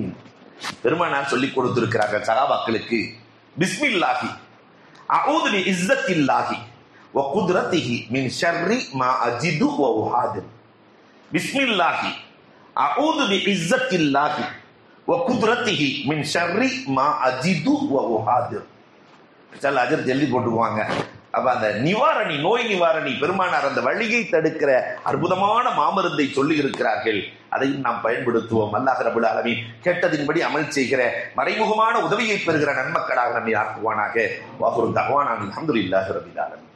பெருமானார் சொல்லிக் கொடுத்திருக்கிறார்கள் சஹாபாக்களுக்கு. பிஸ்மில்லாஹி அஊது பி இஸ்ஸத்தில்லாஹி வ குத்ரத்திஹி மின் ஷர்ரி மா அஜிது வ உஹாதிர். பிஸ்மில்லாஹி அஊது பி இஸ்ஸத்தில்லாஹி வ குத்ரத்திஹி மின் ஷர்ரி மா அஜிது வ உஹாதிர். சில அஜர் ஜல்லி போட்டுக்குவாங்க. அப்ப அந்த நிவாரணி, நோய் நிவாரணி, பெருமானார் அந்த வலியை தடுக்கிற அற்புதமான மாமருந்தை சொல்லி இருக்கிறார்கள். அதையும் நாம் பயன்படுத்துவோம். அல்லாஹ் ரப்பல் ஆலமீன் கேட்டதின்படி அமல் செய்கிற மறைமுகமான உதவியை பெறுகிற நன்மக்களாக நம்மை ஆக்குவானாக. வாஹுரு தஅவானா அல்ஹம்துலில்லாஹி ரப்பில் ஆலமீன்.